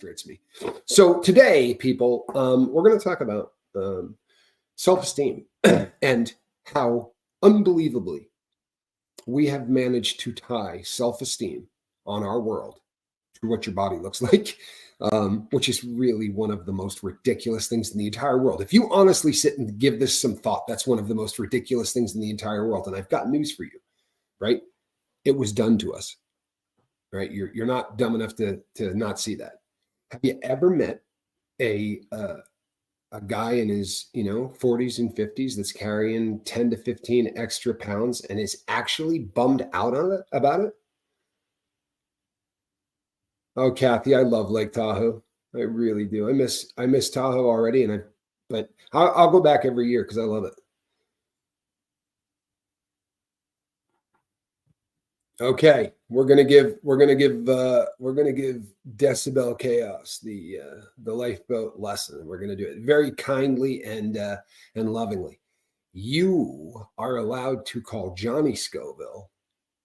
frustrates me. So today, people, we're going to talk about self-esteem and how unbelievably we have managed to tie self-esteem on our world to what your body looks like, which is really one of the most ridiculous things in the entire world. If you honestly sit and give this some thought, that's one of the most ridiculous things in the entire world. And I've got news for you, right? It was done to us, right? You're not dumb enough to not see that. Have you ever met a guy in his 40s and 50s that's carrying 10 to 15 extra pounds and is actually bummed out on it about it? Oh, Kathy, I love Lake Tahoe. I really do. I miss Tahoe already, but I'll go back every year because I love it. Okay, we're gonna give Decibel Chaos the lifeboat lesson. We're gonna do it very kindly and lovingly. You are allowed to call Johnny Scoville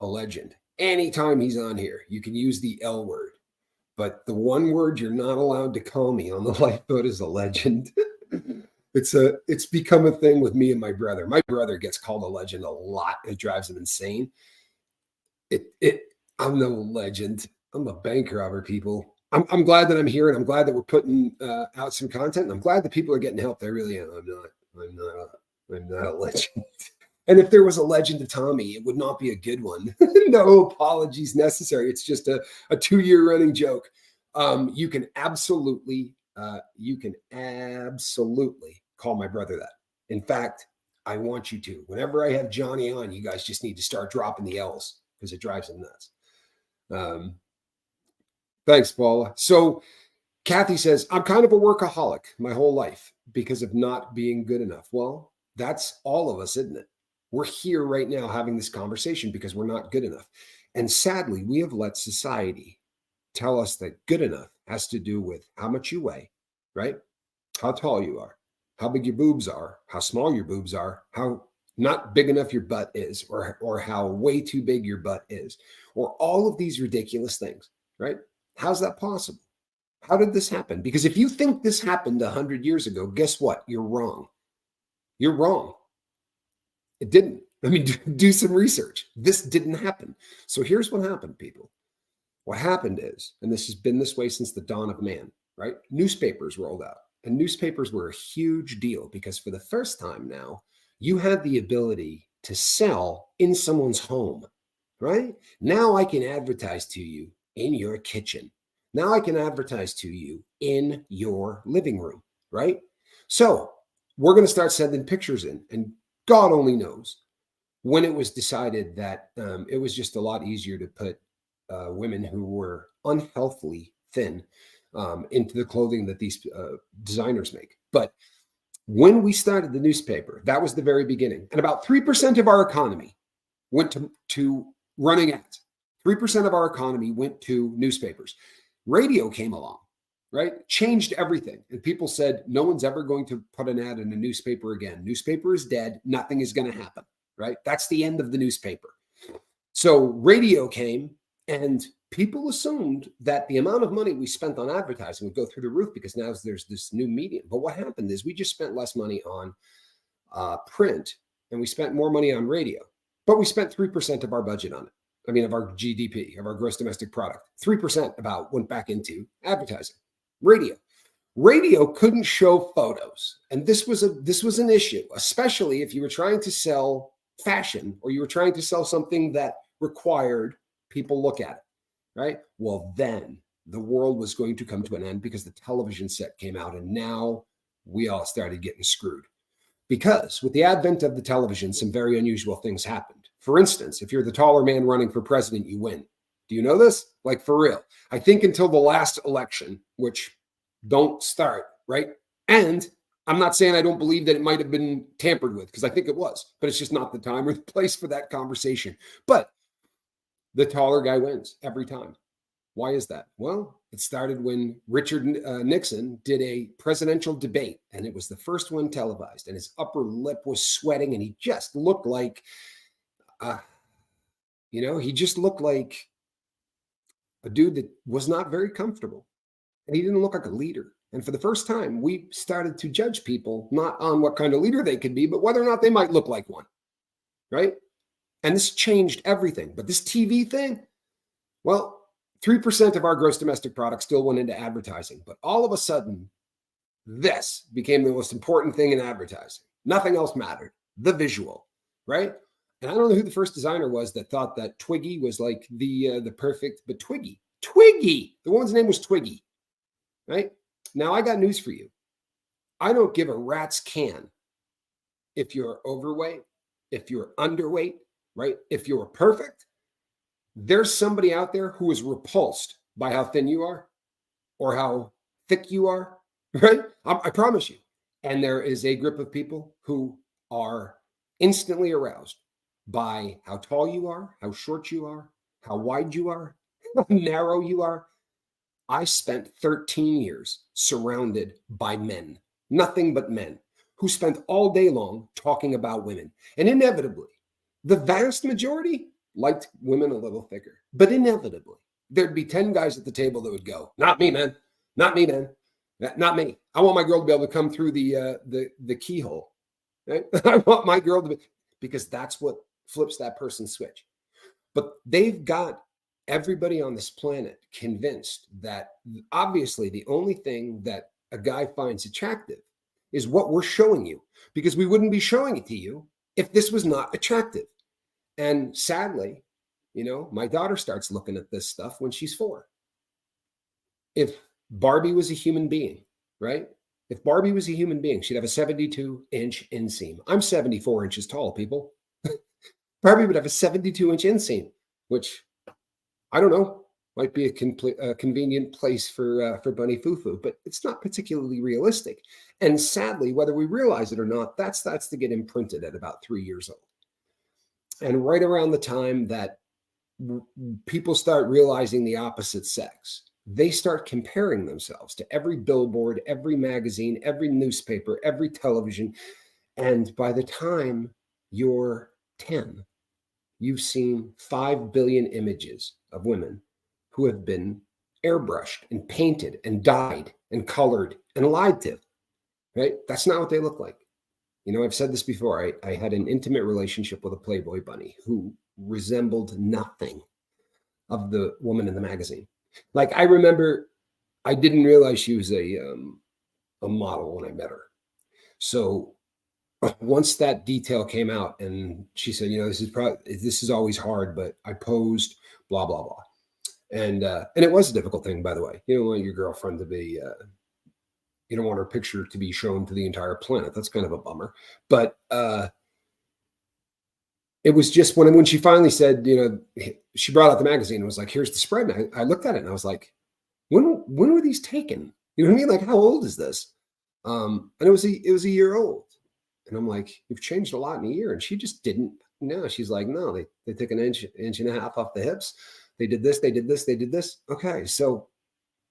a legend anytime he's on here. You can use the L word, but the one word you're not allowed to call me on the lifeboat is a legend. It's become a thing with me and my brother. My brother gets called a legend a lot. It drives him insane. I'm no legend. I'm a bank robber, people. I'm glad that I'm here, and I'm glad that we're putting out some content. And I'm glad that people are getting help. I really am. I'm not a legend. And if there was a legend to Tommy, it would not be a good one. No apologies necessary. It's just a 2-year running joke. You can absolutely call my brother that. In fact, I want you to. Whenever I have Johnny on, you guys just need to start dropping the L's because it drives him nuts. Thanks, Paula. So Kathy says, I'm kind of a workaholic my whole life because of not being good enough. Well, that's all of us, isn't it? We're here right now having this conversation because we're not good enough. And sadly, we have let society tell us that good enough has to do with how much you weigh, right? How tall you are, how big your boobs are, how small your boobs are, how not big enough your butt is, or how way too big your butt is, or all of these ridiculous things, right? How's that possible? How did this happen? Because if you think this happened 100 years ago, guess what? You're wrong. You're wrong. It didn't. I mean, do some research. This didn't happen. So here's what happened, people. What happened is, and this has been this way since the dawn of man, right? Newspapers rolled out, and newspapers were a huge deal because for the first time now, you had the ability to sell in someone's home, right? Now I can advertise to you in your kitchen. Now I can advertise to you in your living room, right? So we're going to start sending pictures in, and God only knows when it was decided that it was just a lot easier to put women who were unhealthily thin into the clothing that these designers make. But when we started the newspaper, that was the very beginning. And about 3% of our economy went to running ads. 3% of our economy went to newspapers. Radio came along, right? Changed everything. And people said, no one's ever going to put an ad in a newspaper again. Newspaper is dead. Nothing is going to happen, right? That's the end of the newspaper. So radio came, and people assumed that the amount of money we spent on advertising would go through the roof because now there's this new medium. But what happened is we just spent less money on print, and we spent more money on radio. But we spent 3% of our budget on it. I mean, of our GDP, of our gross domestic product. 3% about went back into advertising. Radio couldn't show photos. And this was an issue, especially if you were trying to sell fashion or you were trying to sell something that required people look at it, right? Well, then the world was going to come to an end because the television set came out, and now we all started getting screwed. Because with the advent of the television, some very unusual things happened. For instance, if you're the taller man running for president, you win. Do you know this? Like, for real. I think until the last election, which don't start, right? And I'm not saying I don't believe that it might have been tampered with, because I think it was, but it's just not the time or the place for that conversation. But the taller guy wins every time. Why is that? Well, it started when Richard Nixon did a presidential debate, and it was the first one televised, and his upper lip was sweating, and he just looked like, he just looked like a dude that was not very comfortable. and he didn't look like a leader. And for the first time, we started to judge people not on what kind of leader they could be, but whether or not they might look like one, right? And this changed everything. But this TV thing, well, 3% of our gross domestic product still went into advertising. But all of a sudden, this became the most important thing in advertising. Nothing else mattered. The visual, right? And I don't know who the first designer was that thought that Twiggy was like the perfect, but Twiggy, the woman's name was Twiggy, right? Now I got news for you. I don't give a rat's can if you're overweight, if you're underweight, right? If you're perfect, there's somebody out there who is repulsed by how thin you are or how thick you are, right? I promise you. And there is a group of people who are instantly aroused by how tall you are, how short you are, how wide you are, how narrow you are. I spent 13 years surrounded by men, nothing but men, who spent all day long talking about women. And inevitably, the vast majority liked women a little thicker. But inevitably, there'd be 10 guys at the table that would go, not me, man. Not me, man. Not me. I want my girl to be able to come through the keyhole. Right? I want my girl to be, because that's what flips that person's switch. But they've got everybody on this planet convinced that obviously the only thing that a guy finds attractive is what we're showing you, because we wouldn't be showing it to you if this was not attractive. And sadly, my daughter starts looking at this stuff when she's 4. If Barbie was a human being, right? If Barbie was a human being, she'd have a 72-inch inseam. I'm 74 inches tall, people. Barbie would have a 72-inch inseam, which I don't know, might be a convenient place for Bunny Fufu, but it's not particularly realistic. And sadly, whether we realize it or not, that starts to get imprinted at about 3 years old. And right around the time that people start realizing the opposite sex, they start comparing themselves to every billboard, every magazine, every newspaper, every television. And by the time you're 10, you've seen 5 billion images of women who have been airbrushed and painted and dyed and colored and lied to, right? That's not what they look like. I've said this before. I had an intimate relationship with a Playboy bunny who resembled nothing of the woman in the magazine. Like, I remember I didn't realize she was a model when I met her. So once that detail came out and she said, this is always hard, but I posed, blah, blah, blah. And it was a difficult thing, by the way. You don't want your girlfriend to be, you don't want her picture to be shown to the entire planet. That's kind of a bummer. But it was just when she finally said, she brought out the magazine and was like, here's the spread. And I looked at it and I was like, when were these taken? You know what I mean? Like, how old is this? And it was a year old. And I'm like, you've changed a lot in a year. And she just didn't know. She's like, no, they took an inch and a half off the hips. They did this, they did this, they did this. Okay. So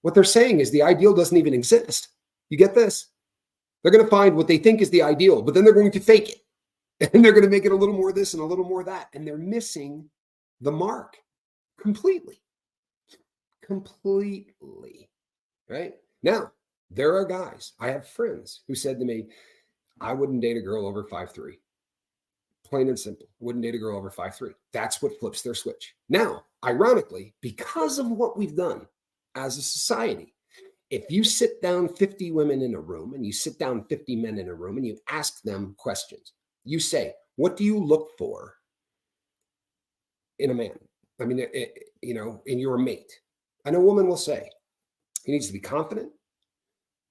what they're saying is the ideal doesn't even exist. You get this? They're going to find what they think is the ideal, but then they're going to fake it. And they're going to make it a little more this and a little more that. And they're missing the mark completely. Right? Now, there are guys, I have friends who said to me, I wouldn't date a girl over 5'3". Plain and simple. Wouldn't date a girl over 5'3". That's what flips their switch. Now, ironically, because of what we've done as a society, if you sit down 50 women in a room and you sit down 50 men in a room and you ask them questions, you say, what do you look for in a man? I mean, in your mate. And a woman will say, he needs to be confident.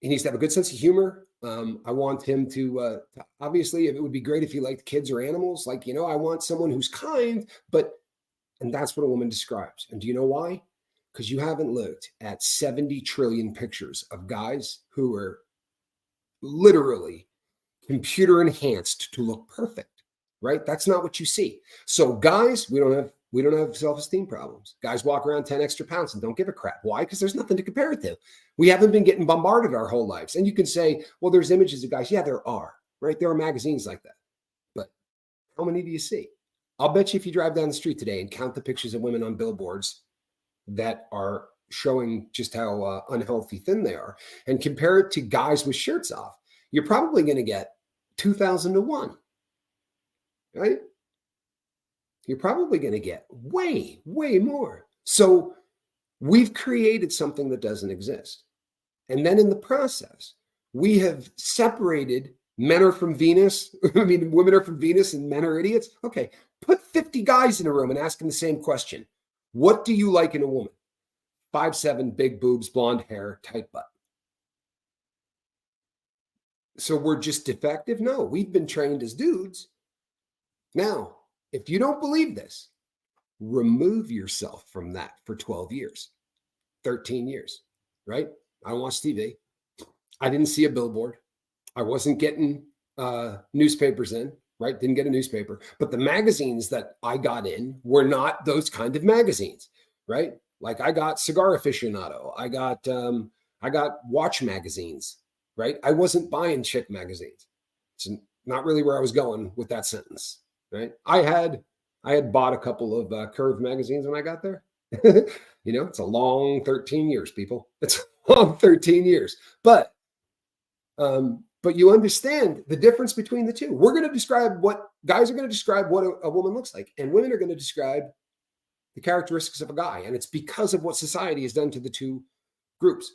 He needs to have a good sense of humor. I want him to obviously, it would be great if he liked kids or animals. Like, I want someone who's kind, and that's what a woman describes. And do you know why? Because you haven't looked at 70 trillion pictures of guys who are literally computer enhanced to look perfect, right? That's not what you see. So guys, we don't have self-esteem problems. Guys walk around 10 extra pounds and don't give a crap. Why? Because there's nothing to compare it to. We haven't been getting bombarded our whole lives. And you can say, well, there's images of guys. Yeah, there are, right? There are magazines like that. But how many do you see? I'll bet you if you drive down the street today and count the pictures of women on billboards that are showing just how unhealthy thin they are, and compare it to guys with shirts off, you're probably going to get 2,000 to 1, right? You're probably going to get way, way more. So we've created something that doesn't exist. And then in the process, we have separated men are from Venus. I mean, women are from Venus and men are idiots. Okay, put 50 guys in a room and ask them the same question. What do you like in a woman? 5'7", big boobs, blonde hair, tight butt. So we're just defective? No, we've been trained as dudes. Now, if you don't believe this, remove yourself from that for 12 years, 13 years, right? I watched TV. I didn't see a billboard. I wasn't getting newspapers in, right? Didn't get a newspaper. But the magazines that I got in were not those kind of magazines, right? Like I got Cigar Aficionado. I got watch magazines, right? I wasn't buying chick magazines. It's not really where I was going with that sentence, right? I had bought a couple of Curve magazines when I got there. It's a long 13 years, people. It's a long 13 years. But you understand the difference between the two. We're going to describe what guys are going to describe what a woman looks like, and women are going to describe the characteristics of a guy. And it's because of what society has done to the two groups.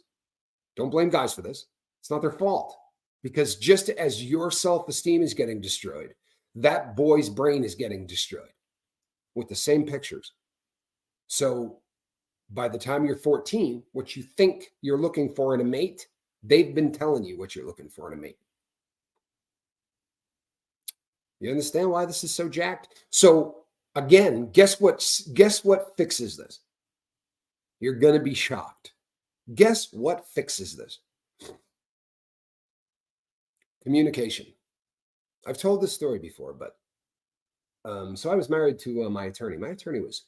Don't blame guys for this. It's not their fault. Because just as your self-esteem is getting destroyed, that boy's brain is getting destroyed with the same pictures. So by the time you're 14, what you think you're looking for in a mate, they've been telling you what you're looking for in a mate. You understand why this is so jacked? So again, guess what fixes this? You're going to be shocked. Guess what fixes this? Communication. I've told this story before, but so I was married to my attorney. My attorney was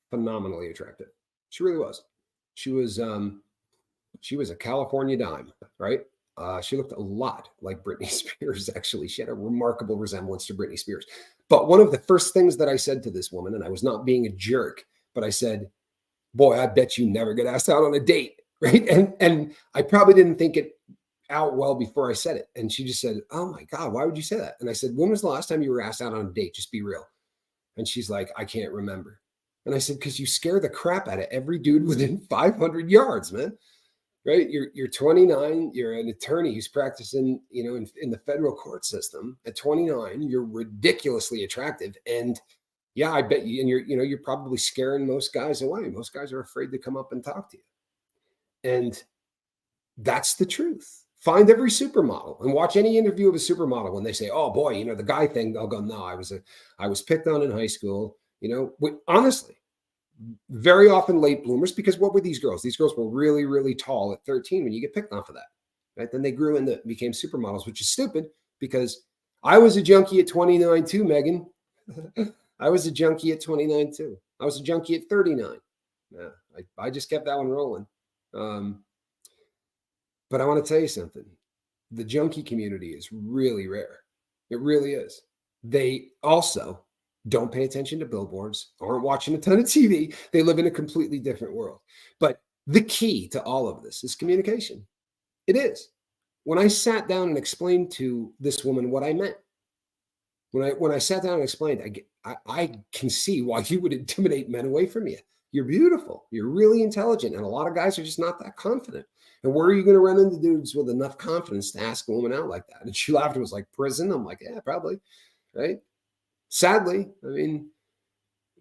phenomenally attractive. She really was. She was a California dime, right? She looked a lot like Britney Spears, actually. She had a remarkable resemblance to Britney Spears. But one of the first things that I said to this woman, and I was not being a jerk, but I said, boy, I bet you never get asked out on a date, right? And I probably didn't think it out well before I said it. And she just said, oh my God, why would you say that? And I said, when was the last time you were asked out on a date? Just be real. And she's like, I can't remember. And I said, because you scare the crap out of every dude within 500 yards, man. Right? You're 29. You're an attorney who's practicing, in the federal court system. At 29, you're ridiculously attractive, and yeah, I bet you. And you're probably scaring most guys away. Most guys are afraid to come up and talk to you, and that's the truth. Find every supermodel and watch any interview of a supermodel. When they say, "Oh boy, the guy thing," they'll go, "No, I was picked on in high school." Honestly. Very often late bloomers, because what were these girls? These girls were really, really tall at 13 when you get picked on for that, right? Then they grew and became supermodels, which is stupid because I was a junkie at 29 too, Megan. I was a junkie at 29 too. I was a junkie at 39. Yeah, I just kept that one rolling. But I want to tell you something. The junkie community is really rare. It really is. They also don't pay attention to billboards, aren't watching a ton of TV. They live in a completely different world. But the key to all of this is communication. It is. When I sat down and explained to this woman what I meant, when I sat down and explained, I can see why you would intimidate men away from you. You're beautiful. You're really intelligent. And a lot of guys are just not that confident. And where are you going to run into dudes with enough confidence to ask a woman out like that? And she laughed and was like, prison? I'm like, yeah, probably. Right? Sadly, I mean,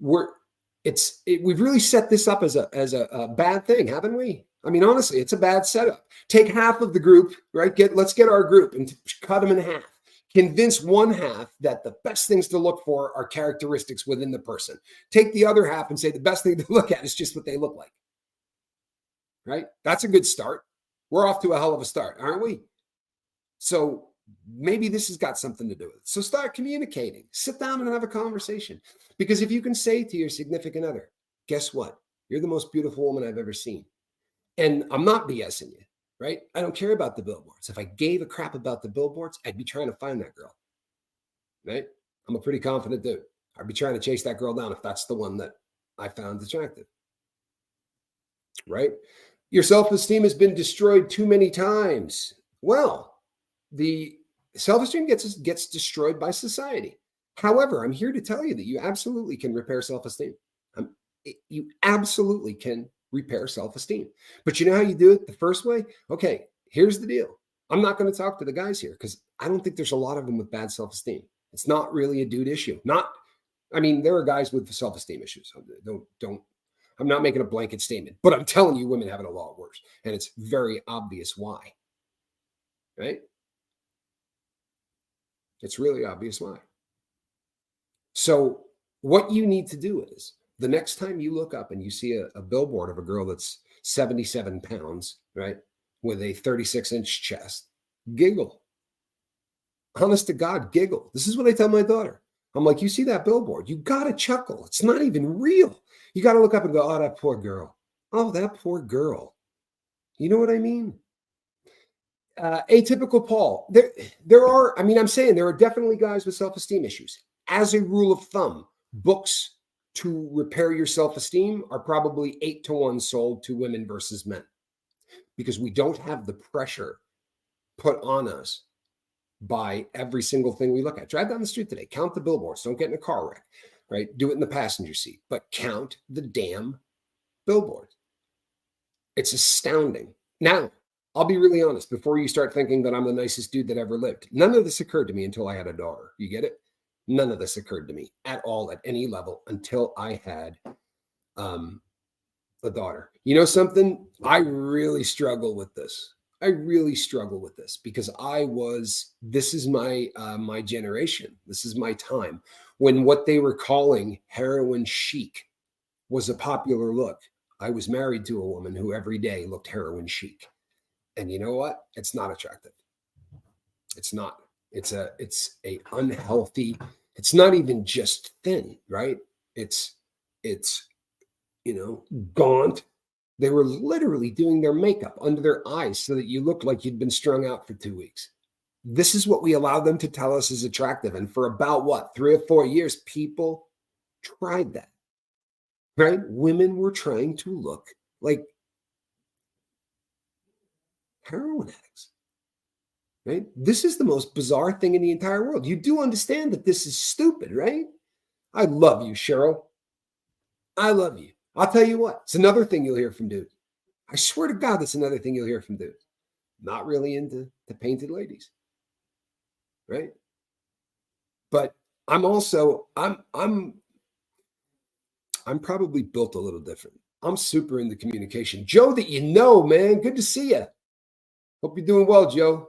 we've really set this up as a bad thing, haven't we? I mean, honestly, it's a bad setup. Take half of the group, right? Let's get our group and cut them in half. Convince one half that the best things to look for are characteristics within the person. Take the other half and say the best thing to look at is just what they look like. Right? That's a good start. We're off to a hell of a start, aren't we? So maybe this has got something to do with it. So start communicating. Sit down and have a conversation. Because if you can say to your significant other, guess what? You're the most beautiful woman I've ever seen. And I'm not BSing you, right? I don't care about the billboards. If I gave a crap about the billboards, I'd be trying to find that girl, right? I'm a pretty confident dude. I'd be trying to chase that girl down if that's the one that I found attractive. right? Your self-esteem has been destroyed too many times. Well, the self-esteem gets destroyed by society. However, I'm here to tell you that you absolutely can repair self-esteem. You absolutely can repair self-esteem. But you know how you do it the first way? Okay, here's the deal. I'm not going to talk to the guys here because I don't think there's a lot of them with bad self-esteem. It's not really a dude issue. I mean, there are guys with self-esteem issues. Don't. I'm not making a blanket statement, but I'm telling you, women have it a lot worse, and it's very obvious why. Right? It's really obvious why. So, what you need to do is the next time you look up and you see a billboard of a girl that's 77 pounds, right, with a 36-inch chest, giggle. Honest to God, giggle. This is what I tell my daughter. I'm like, you see that billboard? You got to chuckle. It's not even real. You got to look up and go, oh, that poor girl. Oh, that poor girl. You know what I mean? Atypical Paul. There are, I mean, I'm saying there are definitely guys with self-esteem issues. As a rule of thumb, books to repair your self-esteem are probably 8-1 sold to women versus men because we don't have the pressure put on us by every single thing we look at. Drive down the street today, count the billboards. Don't get in a car wreck, right? Do it in the passenger seat, but count the damn billboards. It's astounding. Now, I'll be really honest before you start thinking that I'm the nicest dude that ever lived. None of this occurred to me until I had a daughter. You get it? None of this occurred to me at all at any level until I had a daughter. You know something? I really struggle with this. I really struggle with this because this is my generation. This is my time when what they were calling heroin chic was a popular look. I was married to a woman who every day looked heroin chic. And you know what? It's not attractive. It's not. It's a unhealthy, it's not even just thin, right? It's gaunt. They were literally doing their makeup under their eyes so that you looked like you'd been strung out for 2 weeks. This is what we allowed them to tell us is attractive. And for about what, 3 or 4 years, people tried that, right? Women were trying to look like heroin addicts, right? This is the most bizarre thing in the entire world. You do understand that this is stupid, right? I love you, Cheryl. I love you. I'll tell you what, it's another thing you'll hear from dudes. I swear to God, that's another thing you'll hear from dudes. Not really into the painted ladies, right? But I'm probably built a little different. I'm super into communication. Joe, that you know, man, good to see you. Hope you're doing well, Joe.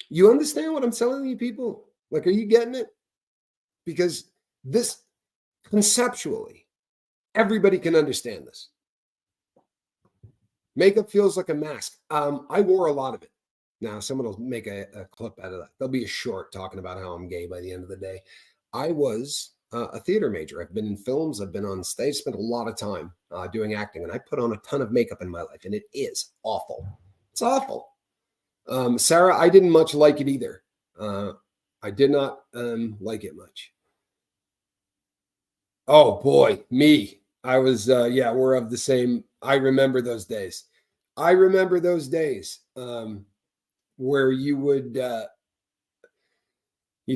You understand what I'm telling you, people? Like, are you getting it? Because this conceptually, everybody can understand this. Makeup feels like a mask. I wore a lot of it. Now, someone will make a clip out of that. There'll be a short talking about how I'm gay by the end of the day. I was a theater major. I've been in films. I've been on stage, spent a lot of time doing acting, and I put on a ton of makeup in my life, and it is awful. It's awful. Sarah, I didn't much like it either. I did not like it much. Oh boy, me. I was, we're of the same. I remember those days. I remember those days where you'd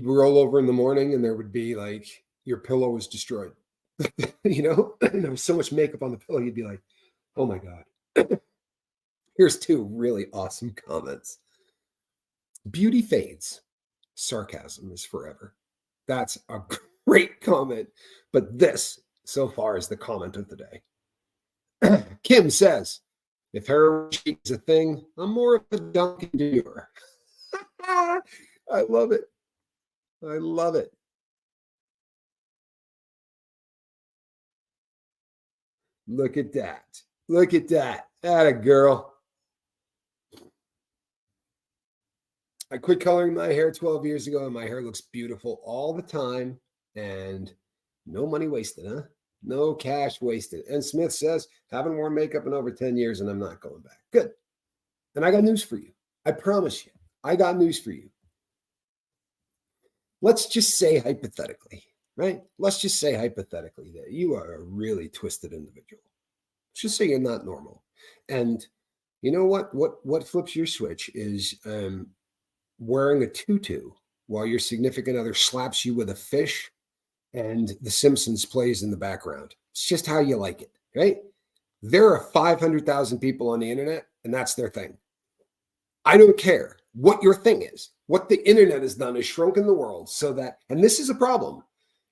roll over in the morning and there would be like your pillow was destroyed. And there was so much makeup on the pillow. You'd be like, oh my God. Here's 2 really awesome comments. Beauty fades. Sarcasm is forever. That's a great comment. But this so far is the comment of the day. Kim says, if heroin chic is a thing, I'm more of a Dunkin' doer. I love it. I love it. Look at that. Look at that. Atta girl. I quit coloring my hair 12 years ago, and my hair looks beautiful all the time. And no money wasted, huh? No cash wasted. And Smith says, haven't worn makeup in over 10 years, and I'm not going back. Good. And I got news for you. I promise you. I got news for you. Let's just say hypothetically right? Let's just say hypothetically that you are a really twisted individual. Let's just say you're not normal. And you know what flips your switch is wearing a tutu while your significant other slaps you with a fish and The Simpsons plays in the background. It's just how you like it, right? There are 500,000 people on the internet, and that's their thing. I don't care what your thing is. What the internet has done is shrunken the world so that, and this is a problem,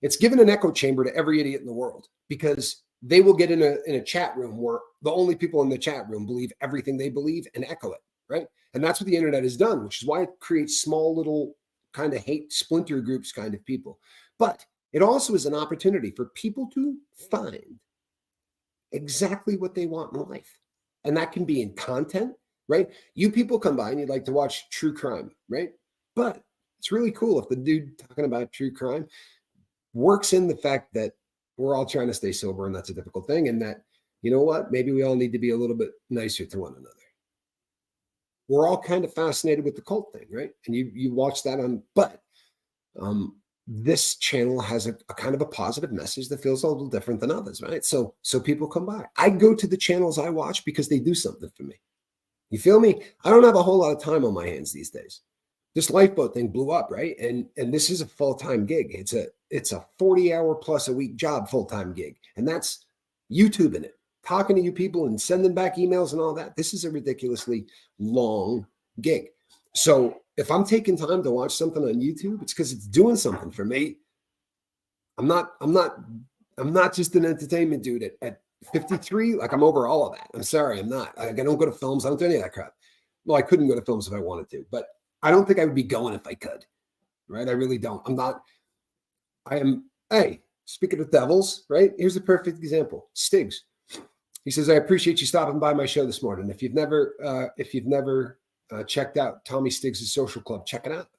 it's given an echo chamber to every idiot in the world because they will get in a chat room where the only people in the chat room believe everything they believe and echo it, right? And that's what the internet has done, which is why it creates small little kind of hate splinter groups kind of people. But it also is an opportunity for people to find exactly what they want in life. And that can be in content, right? You people come by and you'd like to watch true crime, right? But it's really cool if the dude talking about true crime works in the fact that we're all trying to stay sober and that's a difficult thing. And that, you know what, maybe we all need to be a little bit nicer to one another. We're all kind of fascinated with the cult thing, right? And you watch that on, but this channel has a kind of a positive message that feels a little different than others, right? So people come by. I go to the channels I watch because they do something for me. You feel me? I don't have a whole lot of time on my hands these days. This lifeboat thing blew up, right? And this is a full-time gig. It's a 40-hour plus a week job, full-time gig. And that's YouTubing it, talking to you people and sending back emails and all that. This is a ridiculously long gig. So if I'm taking time to watch something on YouTube, it's because it's doing something for me. I'm not just an entertainment dude at 53. Like I'm over all of that. I'm sorry, I'm not. I don't go to films. I don't do any of that crap. Well, I couldn't go to films if I wanted to, but I don't think I would be going if I could. Right? I really don't. I'm not. I am. Hey, speaking of devils, right? Here's a perfect example. Stigs. He says, "I appreciate you stopping by my show this morning. If you've never checked out Tommy Stiggs' social club, check it out.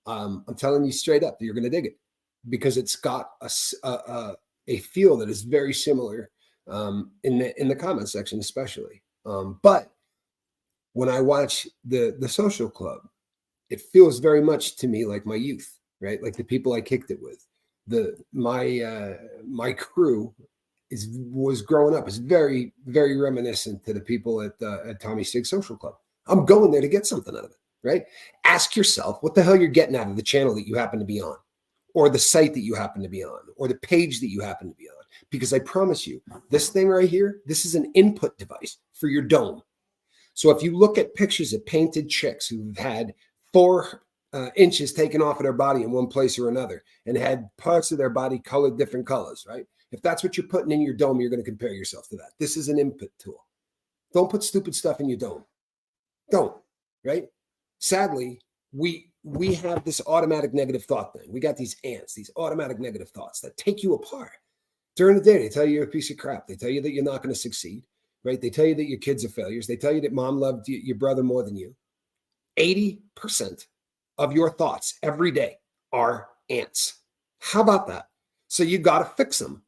I'm telling you straight up, you're going to dig it because it's got a feel that is very similar in the comment section, especially. But when I watch the social club, it feels very much to me like my youth, right? Like the people I kicked it with. My crew was growing up is very, very reminiscent to the people at Tommy Stiggs Social Club. I'm going there to get something out of it, right? Ask yourself what the hell you're getting out of the channel that you happen to be on, or the site that you happen to be on, or the page that you happen to be on. Because I promise you, this thing right here, this is an input device for your dome. So if you look at pictures of painted chicks who've had 4 inches taken off of their body in one place or another and had parts of their body colored different colors, right? If that's what you're putting in your dome, you're going to compare yourself to that. This is an input tool. Don't put stupid stuff in your dome. Don't, right? Sadly, we have this automatic negative thought thing. We got these ants, these automatic negative thoughts that take you apart. During the day, they tell you you're a piece of crap. They tell you that you're not going to succeed, right? They tell you that your kids are failures. They tell you that mom loved your brother more than you. 80% of your thoughts every day are ants. How about that? So you got to fix them.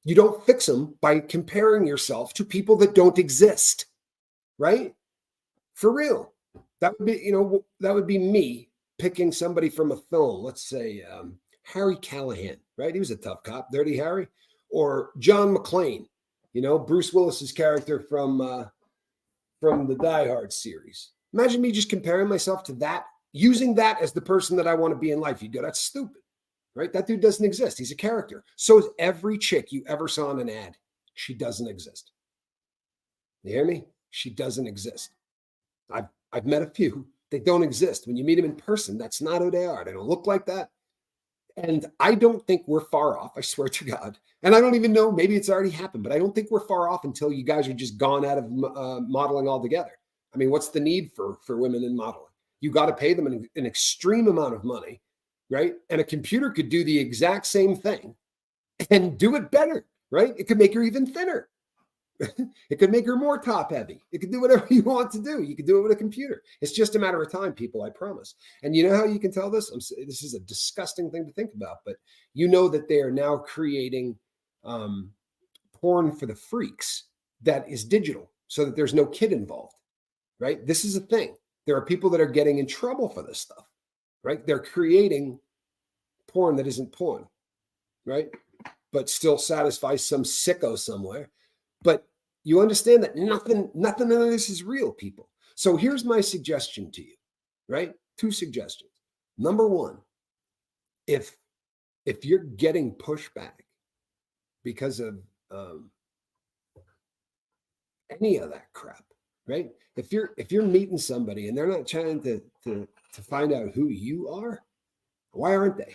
You don't fix them by comparing yourself to people that don't exist, right? For real. That would be, that would be me picking somebody from a film. Let's say Harry Callahan, right? He was a tough cop, Dirty Harry, or John McClane, Bruce Willis's character from the Die Hard series. Imagine me just comparing myself to that, using that as the person that I want to be in life. You'd go, that's stupid, right? That dude doesn't exist. He's a character. So is every chick you ever saw in an ad. She doesn't exist. You hear me? She doesn't exist. I've met a few. They don't exist. When you meet them in person, that's not who they are. They don't look like that. And I don't think we're far off. I swear to God. And I don't even know, maybe it's already happened, but I don't think we're far off until you guys are just gone out of modeling altogether. I mean, what's the need for women in modeling? You got to pay them an extreme amount of money, right? And a computer could do the exact same thing and do it better, right? It could make her even thinner. It could make her more top heavy. It could do whatever you want to do. You could do it with a computer. It's just a matter of time, people, I promise. And you know how you can tell this? This is a disgusting thing to think about, but you know that they are now creating porn for the freaks that is digital so that there's no kid involved, right? This is a thing. There are people that are getting in trouble for this stuff, right? They're creating porn that isn't porn. right? But still satisfy some sicko somewhere. But you understand that nothing of this is real, people. So here's my suggestion to you, right? 2 suggestions. Number 1, if you're getting pushback because of any of that crap, right? If you're meeting somebody and they're not trying to find out who you are, why aren't they?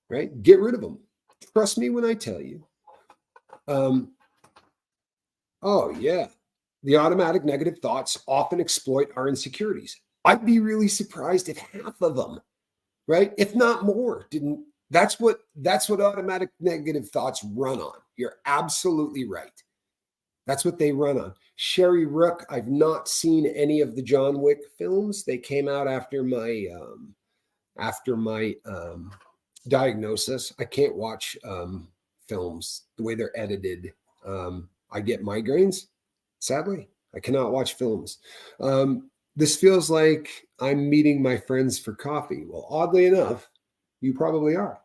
Right? Get rid of them. Trust me when I tell you. Oh yeah, the automatic negative thoughts often exploit our insecurities. I'd be really surprised if half of them, right, if not more, didn't. That's what automatic negative thoughts run on. You're absolutely right. That's what they run on. Sherry Rook, I've not seen any of the John Wick films. They came out after my diagnosis. I can't watch films the way they're edited. I get migraines. Sadly, I cannot watch films. This feels like I'm meeting my friends for coffee. Well, oddly enough, you probably are.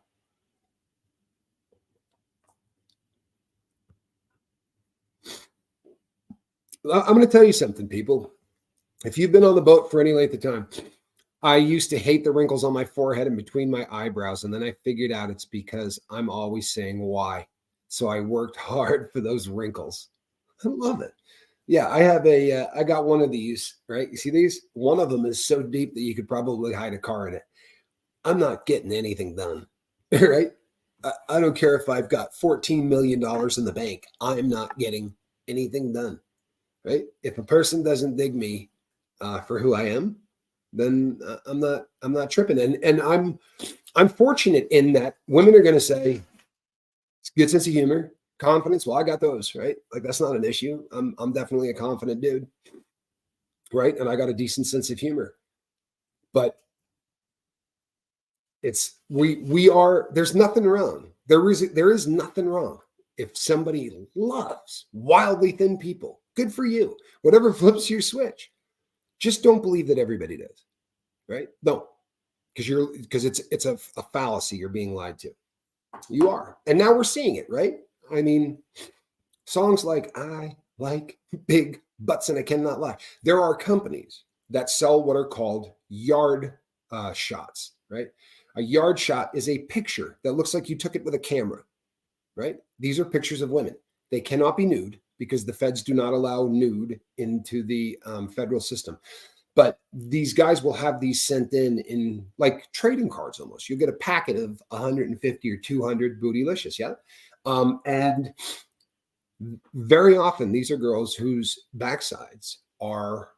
I'm going to tell you something, people. If you've been on the boat for any length of time, I used to hate the wrinkles on my forehead and between my eyebrows. And then I figured out it's because I'm always saying why. So I worked hard for those wrinkles. I love it. Yeah, I got one of these, right? You see these? One of them is so deep that you could probably hide a car in it. I'm not getting anything done, right? I don't care if I've got $14 million in the bank. I'm not getting anything done, right? If a person doesn't dig me for who I am, then I'm not tripping. And I'm fortunate in that women are going to say, it's a good sense of humor, confidence. Well, I got those, right? Like that's not an issue. I'm definitely a confident dude, right? And I got a decent sense of humor. But there's nothing wrong. There is nothing wrong if somebody loves wildly thin people. Good for you. Whatever flips your switch. Just don't believe that everybody does, right? Don't, because it's a fallacy. You're being lied to. You are, and now we're seeing it, right? I mean, songs like "I Like Big Butts and I Cannot Lie." There are companies that sell what are called yard shots, right? A yard shot is a picture that looks like you took it with a camera, right? These are pictures of women. They cannot be nude because the feds do not allow nude into the federal system. But these guys will have these sent in like trading cards almost. You'll get a packet of 150 or 200 bootylicious, yeah? And very often these are girls whose backsides are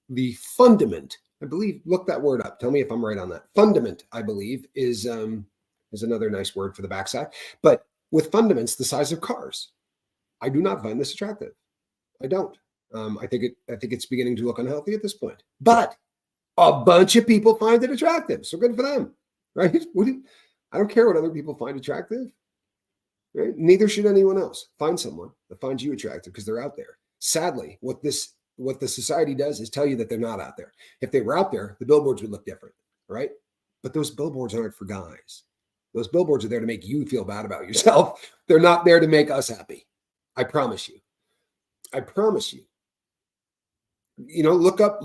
the fundament. I believe, look that word up. Tell me if I'm right on that. Fundament, I believe, is another nice word for the backside. But with fundaments the size of cars, I do not find this attractive. I don't. I think it's beginning to look unhealthy at this point. But a bunch of people find it attractive, so good for them, right? I don't care what other people find attractive, right? Neither should anyone else. Find someone that finds you attractive because they're out there. Sadly, what the society does is tell you that they're not out there. If they were out there, the billboards would look different, right? But those billboards aren't for guys. Those billboards are there to make you feel bad about yourself. They're not there to make us happy. I promise you. I promise you. Look up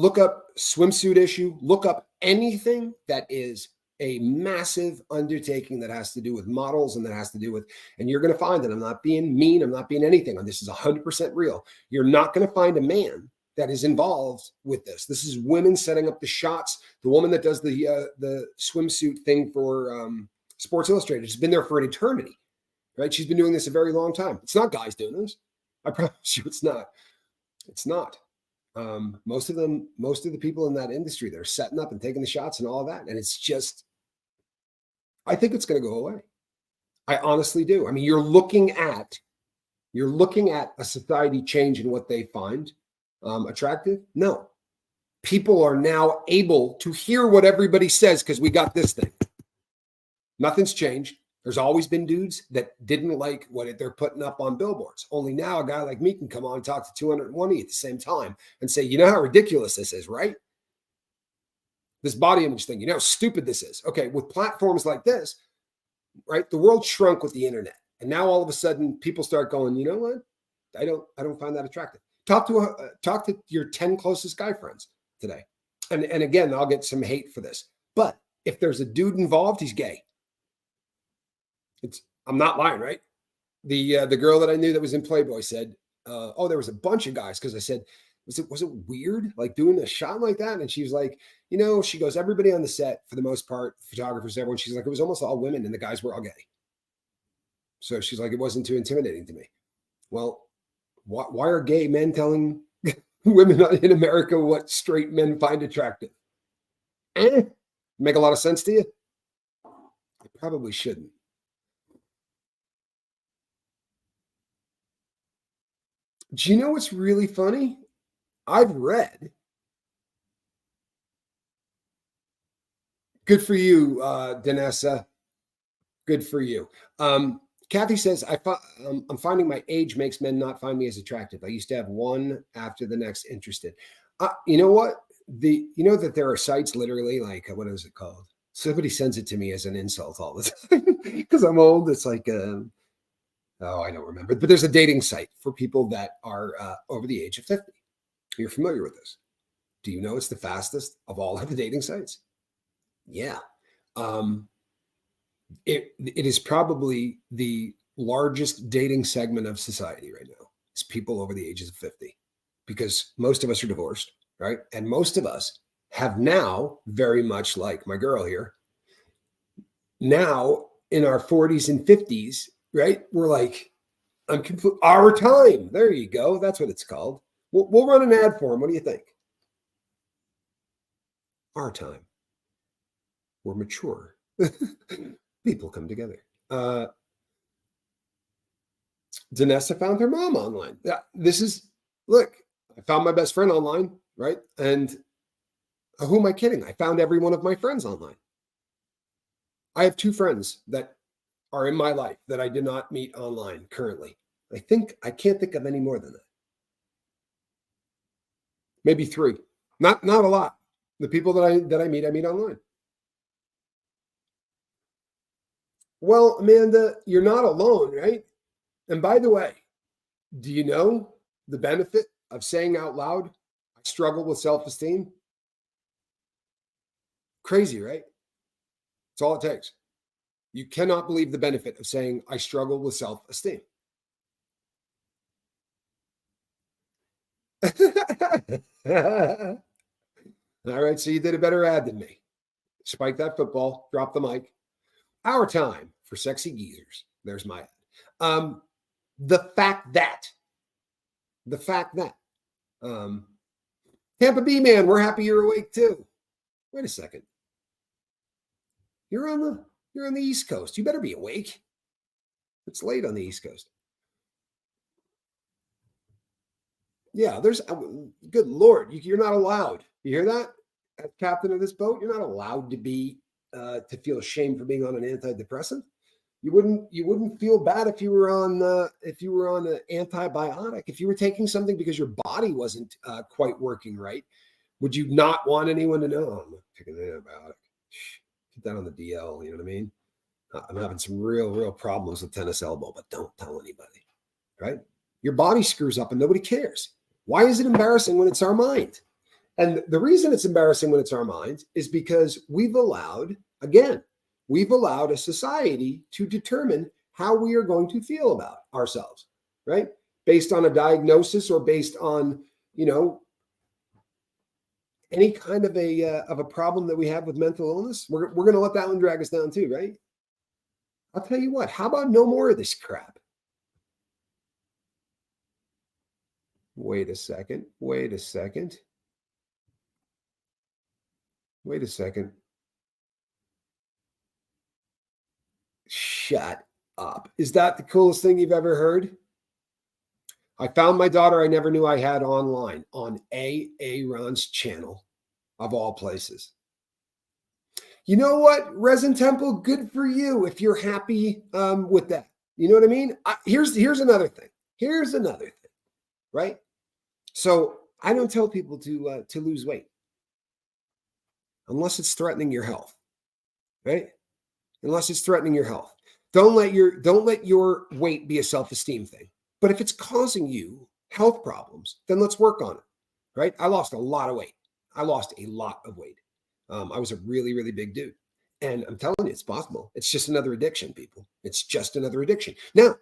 swimsuit issue, look up anything that is a massive undertaking that has to do with models and that has to do with, and you're going to find that I'm not being mean, I'm not being anything, and this is 100% real. You're not going to find a man that is involved with this. This is women setting up the shots. The woman that does the swimsuit thing for Sports Illustrated has been there for an eternity, right? She's been doing this a very long time. It's not guys doing this. I promise you it's not. It's not. Most of the people in that industry, they're setting up and taking the shots and all of that. And it's just, I think it's going to go away. I honestly do. I mean, you're looking at a society change in what they find attractive. No, people are now able to hear what everybody says because we got this thing. Nothing's changed. There's always been dudes that didn't like what they're putting up on billboards. Only now a guy like me can come on and talk to 220 at the same time and say, you know how ridiculous this is, right? This body image thing, you know how stupid this is. Okay, with platforms like this, right? The world shrunk with the internet. And now all of a sudden people start going, you know what? I don't find that attractive. Talk to your 10 closest guy friends today. And again, I'll get some hate for this. But if there's a dude involved, he's gay. I'm not lying, right? The girl that I knew that was in Playboy said, "Oh, there was a bunch of guys." Because I said, "Was it weird, like doing a shot like that?" And she was like, she goes, "Everybody on the set, for the most part, photographers, everyone." She's like, "It was almost all women, and the guys were all gay." So she's like, "It wasn't too intimidating to me." Well, why are gay men telling women in America what straight men find attractive? Make a lot of sense to you? I probably shouldn't. Do you know what's really funny? I've read. Good for you, Danessa. Good for you. Kathy says, I'm finding my age makes men not find me as attractive. I used to have one after the next interested. You know what? You know that there are sites literally like, what is it called? Somebody sends it to me as an insult all the time because I'm old. It's like, I don't remember. But there's a dating site for people that are over the age of 50. You're familiar with this. Do you know it's the fastest of all of the dating sites? Yeah. It is probably the largest dating segment of society right now. It's people over the ages of 50 because most of us are divorced, right? And most of us have now, very much like my girl here, now in our 40s and 50s, right? We're like, our time. There you go. That's what it's called. We'll run an ad for him. What do you think? Our time. We're mature. People come together. Danessa found her mom online. Yeah, look, I found my best friend online, right? And who am I kidding? I found every one of my friends online. I have 2 friends that are in my life that I did not meet online currently. I can't think of any more than that. Maybe 3. Not a lot. The people that I meet online. Well, Amanda, you're not alone, right? And by the way, do you know the benefit of saying out loud, I struggle with self-esteem? Crazy, right? It's all it takes. You cannot believe the benefit of saying, I struggle with self-esteem. All right, so you did a better ad than me. Spike that football, drop the mic. Our time for sexy geezers. There's my ad. The fact that Tampa Bay man, we're happy you're awake too. Wait a second. You're on the East Coast. You better be awake. It's late on the East Coast. Yeah, there's good Lord, you're not allowed. You hear that? As captain of this boat, you're not allowed to be to feel ashamed for being on an antidepressant. You wouldn't feel bad if you were on an antibiotic. If you were taking something because your body wasn't quite working right, would you not want anyone to know? Oh, I'm taking an antibiotic. Get that on the DL. You know what I mean? I'm having some real problems with tennis elbow, but don't tell anybody. Right? Your body screws up and nobody cares. Why is it embarrassing when it's our mind? And the reason it's embarrassing when it's our mind is because we've allowed a society to determine how we are going to feel about ourselves, right? Based on a diagnosis or based on, any kind of a problem that we have with mental illness. We're going to let that one drag us down too, right? I'll tell you what, how about no more of this crap? Wait a second. Shut up. Is that the coolest thing you've ever heard? I found my daughter I never knew I had online on Ron's channel, of all places. You know what, Resin Temple, good for you if you're happy with that. You know what I mean? Here's another thing. Right? So I don't tell people to lose weight unless it's threatening your health, right? Unless it's threatening your health. Don't let your weight be a self-esteem thing. But if it's causing you health problems, then let's work on it. Right? I lost a lot of weight. I lost a lot of weight. I was a really, really big dude. And I'm telling you, it's possible. It's just another addiction, people. It's just another addiction. Now,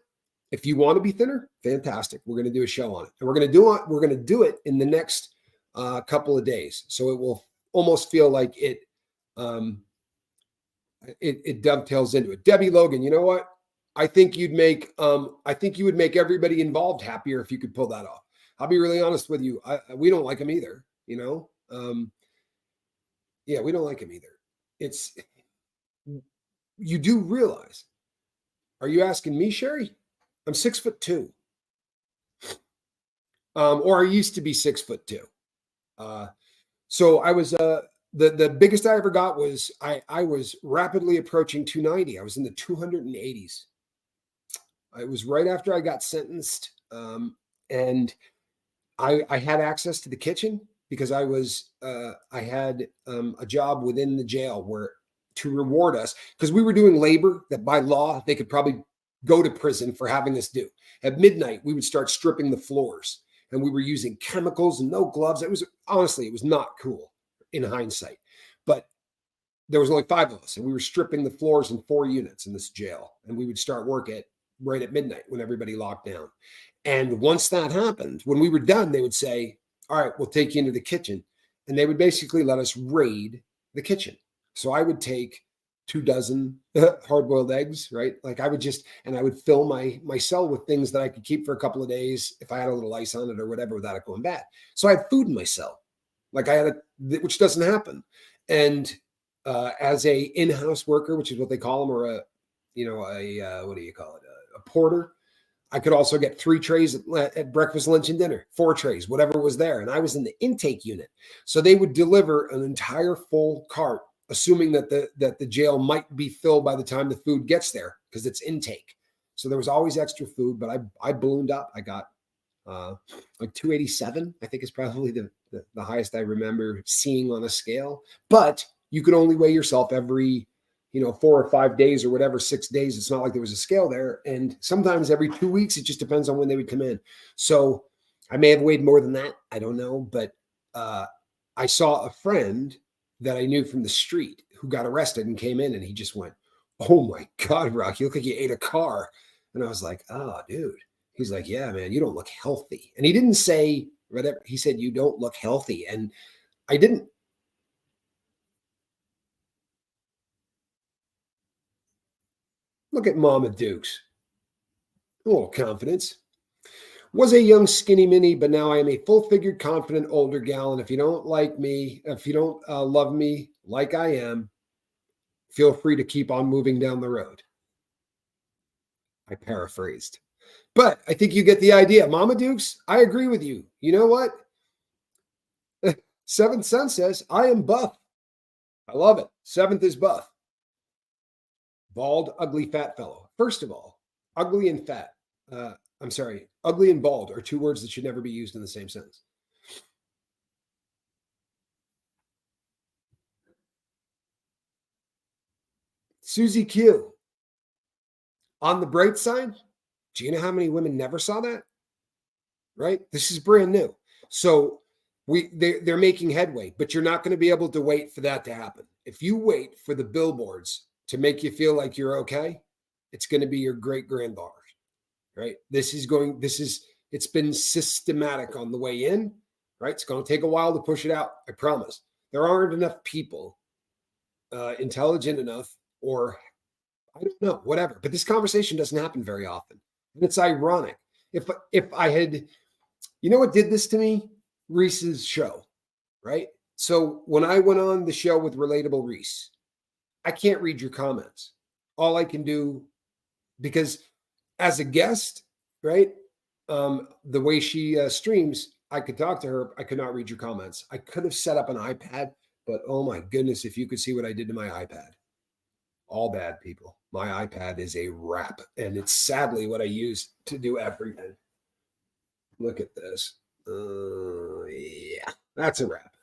if you want to be thinner, fantastic. We're going to do a show on it. And we're going to do it in the next couple of days. So it will almost feel like it dovetails into it. Debbie Logan, you know what? I think you would make everybody involved happier if you could pull that off. I'll be really honest with you. We don't like him either, you know? Yeah, we don't like him either. You do realize, are you asking me, Sherry? I'm 6'2". Or I used to be 6'2". So I was, the biggest I ever got was I was rapidly approaching 290. I was in the 280s. It was right after I got sentenced. And I had access to the kitchen because I had a job within the jail where to reward us, because we were doing labor that by law they could probably go to prison for having us do. At midnight, we would start stripping the floors, and we were using chemicals and no gloves. It was not cool in hindsight, but there was only 5 of us, and we were stripping the floors in 4 units in this jail, and we would start work right at midnight when everybody locked down. And once that happened, when we were done, they would say, all right, we'll take you into the kitchen. And they would basically let us raid the kitchen. So I would take 2 dozen hard-boiled eggs, right? Like I would fill my cell with things that I could keep for a couple of days if I had a little ice on it or whatever without it going bad. So I had food in my cell, like which doesn't happen. And as a in-house worker, which is what they call them, or what do you call it? A porter. I could also get 3 trays at breakfast, lunch, and dinner, 4 trays, whatever was there. And I was in the intake unit. So they would deliver an entire full cart, assuming that the jail might be filled by the time the food gets there, because it's intake. So there was always extra food, but I ballooned up. I got like 287, I think is probably the highest I remember seeing on a scale. But you could only weigh yourself every 4 or 5 days or whatever, 6 days. It's not like there was a scale there. And sometimes every 2 weeks, it just depends on when they would come in. So I may have weighed more than that. I don't know. But I saw a friend that I knew from the street who got arrested and came in, and he just went, "Oh my God, Rock, you look like you ate a car." And I was like, "Oh, dude." He's like, "Yeah, man, you don't look healthy." And he didn't say whatever. He said, "You don't look healthy." And I didn't. Look at Mama Dukes. A little confidence. Was a young skinny mini, but now I am a full-figured, confident older gal. And if you don't like me, if you don't love me like I am, feel free to keep on moving down the road. I paraphrased. But I think you get the idea. Mama Dukes, I agree with you. You know what? Seventh Son says, I am buff. I love it. Seventh is buff. Bald, ugly, fat fellow. First of all, ugly and fat. Ugly and bald are 2 words that should never be used in the same sentence. Susie Q. On the bright side, do you know how many women never saw that? Right? This is brand new. So they're making headway, but you're not going to be able to wait for that to happen. If you wait for the billboards to make you feel like you're okay, it's going to be your great granddaughter, right? It's been systematic on the way in, right? It's going to take a while to push it out. I promise. There aren't enough people intelligent enough, or I don't know, whatever. But this conversation doesn't happen very often. And it's ironic. If I had, what did this to me? Reese's show, right? So when I went on the show with Relatable Reese, I can't read your comments. All I can do, because as a guest, right? The way she streams, I could talk to her. I could not read your comments. I could have set up an iPad, but oh my goodness, if you could see what I did to my iPad. All bad, people. My iPad is a wrap, and it's sadly what I use to do everything. Look at this. Yeah, that's a wrap.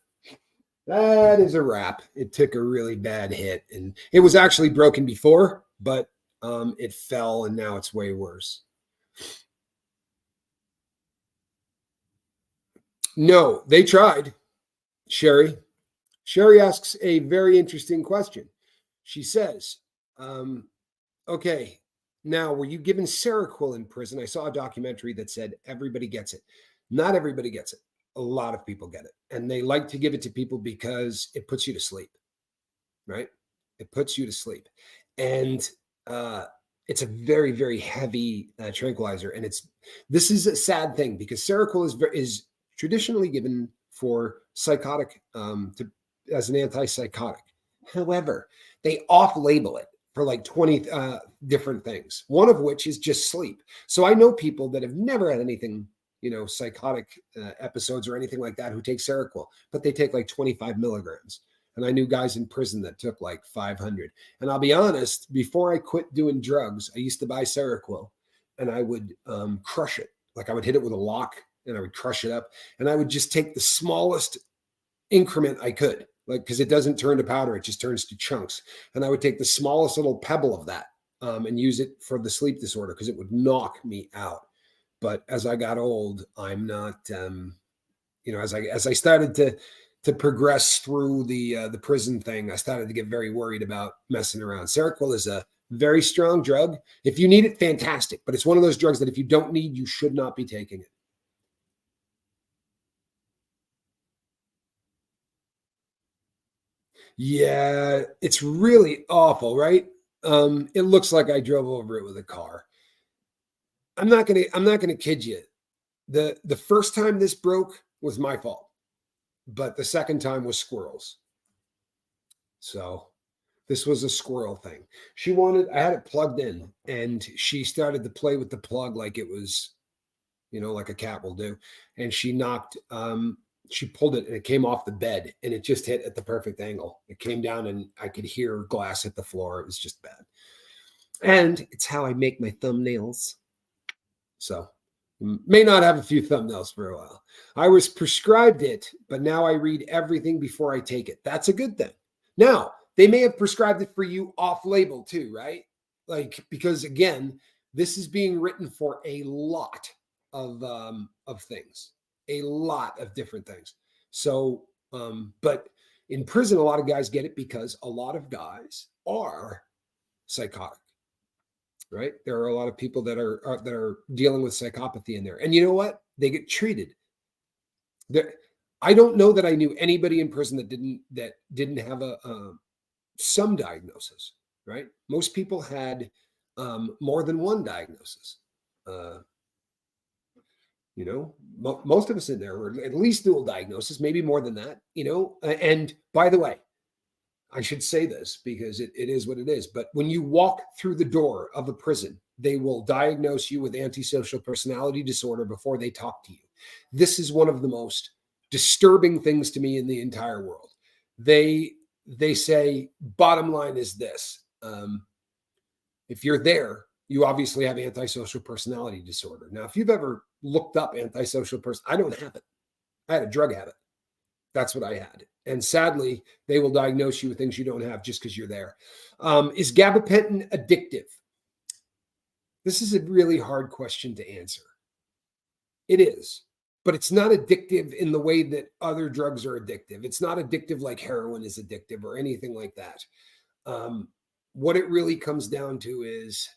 That is a wrap. It took a really bad hit, and it was actually broken before, but it fell, and now it's way worse. No, they tried. Sherry. Sherry asks a very interesting question. She says, okay, now were you given Seroquel in prison? I saw a documentary that said everybody gets it. Not everybody gets it. A lot of people get it. And they like to give it to people because it puts you to sleep, right? It puts you to sleep. And it's a very, very heavy tranquilizer. And this is a sad thing because Seroquel is traditionally given for psychotic, as an antipsychotic. However, they off-label it for like 20 different things, one of which is just sleep. So I know people that have never had anything, psychotic episodes or anything like that who take Seroquel, but they take like 25 milligrams. And I knew guys in prison that took like 500. And I'll be honest, before I quit doing drugs, I used to buy Seroquel and I would crush it. Like I would hit it with a lock and I would crush it up. And I would just take the smallest increment I could, like, because it doesn't turn to powder, it just turns to chunks. And I would take the smallest little pebble of that and use it for the sleep disorder because it would knock me out. But as I got old, I'm not, as I started to progress through the prison thing, I started to get very worried about messing around. Seroquel is a very strong drug. If you need it, fantastic. But it's one of those drugs that if you don't need, you should not be taking it. Yeah, it's really awful, right? It looks like I drove over it with a car. I'm not gonna kid you. The first time this broke was my fault, but the second time was squirrels. So this was a squirrel thing. I had it plugged in, and she started to play with the plug like it was, like a cat will do. And she pulled it and it came off the bed and it just hit at the perfect angle. It came down and I could hear glass hit the floor. It was just bad. And it's how I make my thumbnails. So may not have a few thumbnails for a while. I was prescribed it, but now I read everything before I take it. That's a good thing. Now, they may have prescribed it for you off label too, right? Like, because again, this is being written for a lot of things, a lot of different things. So, but in prison, a lot of guys get it because a lot of guys are psychotic, right? There are a lot of people that are dealing with psychopathy in there, and you know what? They get treated. I don't know that I knew anybody in prison that didn't have some diagnosis, right? Most people had more than one diagnosis. Most of us in there were at least dual diagnosis, maybe more than that, and by the way, I should say this because it is what it is. But when you walk through the door of a prison, they will diagnose you with antisocial personality disorder before they talk to you. This is one of the most disturbing things to me in the entire world. They say, bottom line is this. If you're there, you obviously have antisocial personality disorder. Now, if you've ever looked up antisocial person, I don't have it. I had a drug habit. That's what I had. And sadly, they will diagnose you with things you don't have just because you're there. Is gabapentin addictive? This is a really hard question to answer. It is, but it's not addictive in the way that other drugs are addictive. It's not addictive like heroin is addictive or anything like that. What it really comes down to is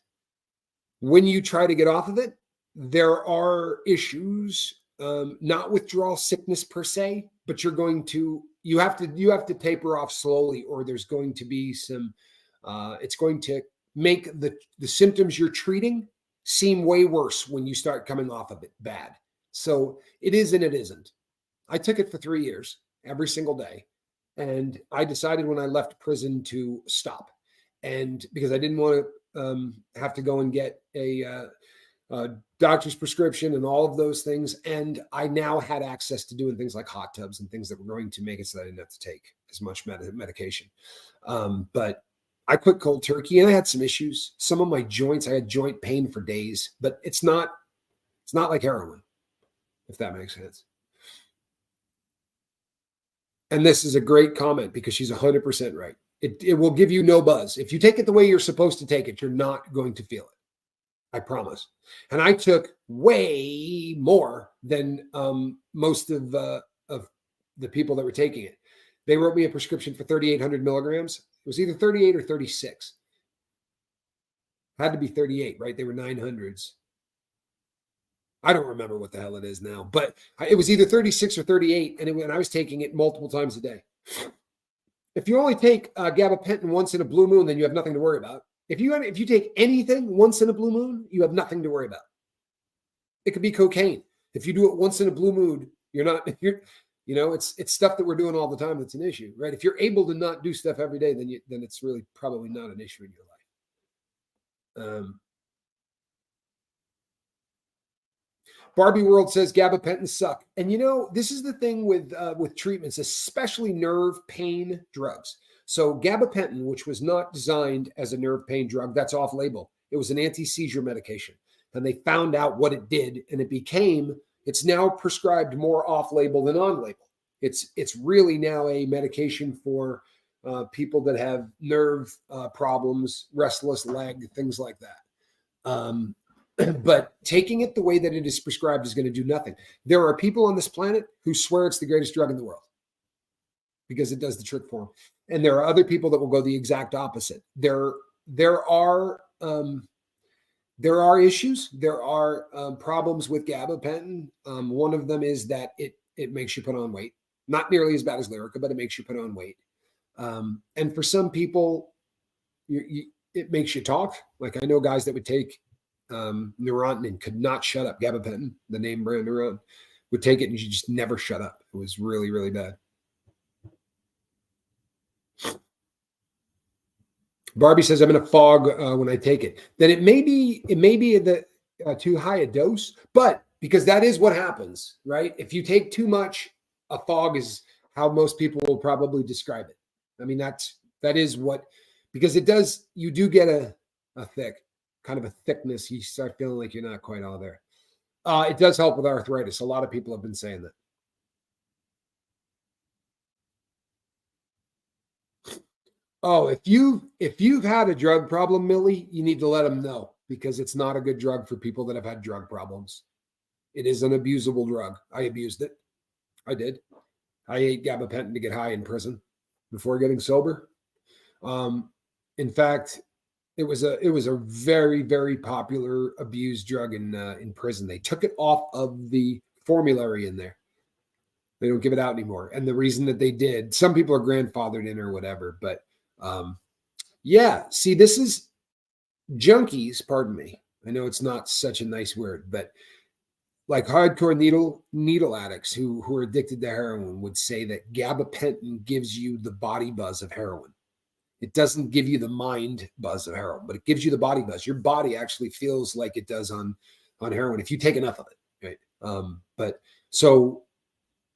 when you try to get off of it, there are issues, not withdrawal sickness per se, but you have to taper off slowly, or there's going to be some, it's going to make the symptoms you're treating seem way worse when you start coming off of it bad. So it is and it isn't. I took it for 3 years, every single day. And I decided when I left prison to stop. And because I didn't want to have to go and get a doctor's prescription and all of those things. And I now had access to doing things like hot tubs and things that were going to make it so that I didn't have to take as much medication. But I quit cold turkey and I had some issues. Some of my joints, I had joint pain for days, but it's not like heroin, if that makes sense. And this is a great comment because she's 100% right. It will give you no buzz. If you take it the way you're supposed to take it, you're not going to feel it. I promise. And I took way more than most of the people that were taking it. They wrote me a prescription for 3,800 milligrams. It was either 38 or 36. Had to be 38, right? They were 900s. I don't remember what the hell it is now, but it was either 36 or 38, and I was taking it multiple times a day. If you only take gabapentin once in a blue moon, then you have nothing to worry about. If you take anything once in a blue moon, you have nothing to worry about. It could be cocaine. If you do it once in a blue moon, it's stuff that we're doing all the time that's an issue, right? If you're able to not do stuff every day, then it's really probably not an issue in your life. Barbie World says gabapentins suck. And this is the thing with treatments, especially nerve pain drugs. So gabapentin, which was not designed as a nerve pain drug, that's off label. It was an anti-seizure medication. And they found out what it did, and it's now prescribed more off label than on label. It's really now a medication for people that have nerve problems, restless leg, things like that. But taking it the way that it is prescribed is going to do nothing. There are people on this planet who swear it's the greatest drug in the world because it does the trick for them. And there are other people that will go the exact opposite. There are issues. There are problems with gabapentin. One of them is that it makes you put on weight. Not nearly as bad as Lyrica, but it makes you put on weight. And for some people, it makes you talk. Like I know guys that would take Neurontin and could not shut up. Gabapentin, the name brand Neurontin, would take it and you just never shut up. It was really, really bad. Barbie says I'm in a fog when I take it. Then it may be too high a dose, but because that is what happens, right? If you take too much, a fog is how most people will probably describe it. I mean, that is what, because it does, you do get a kind of a thickness. You start feeling like you're not quite all there. It does help with arthritis. A lot of people have been saying that. Oh, if you've had a drug problem, Millie, you need to let them know because it's not a good drug for people that have had drug problems. It is an abusable drug. I abused it. I did. I ate gabapentin to get high in prison before getting sober. In fact, it was a very, very popular abused drug in prison. They took it off of the formulary in there. They don't give it out anymore. And the reason that they did, some people are grandfathered in or whatever, but see, this is junkies, pardon me. I know it's not such a nice word, but like hardcore needle addicts who are addicted to heroin would say that gabapentin gives you the body buzz of heroin. It doesn't give you the mind buzz of heroin, but it gives you the body buzz. Your body actually feels like it does on heroin if you take enough of it, right? But so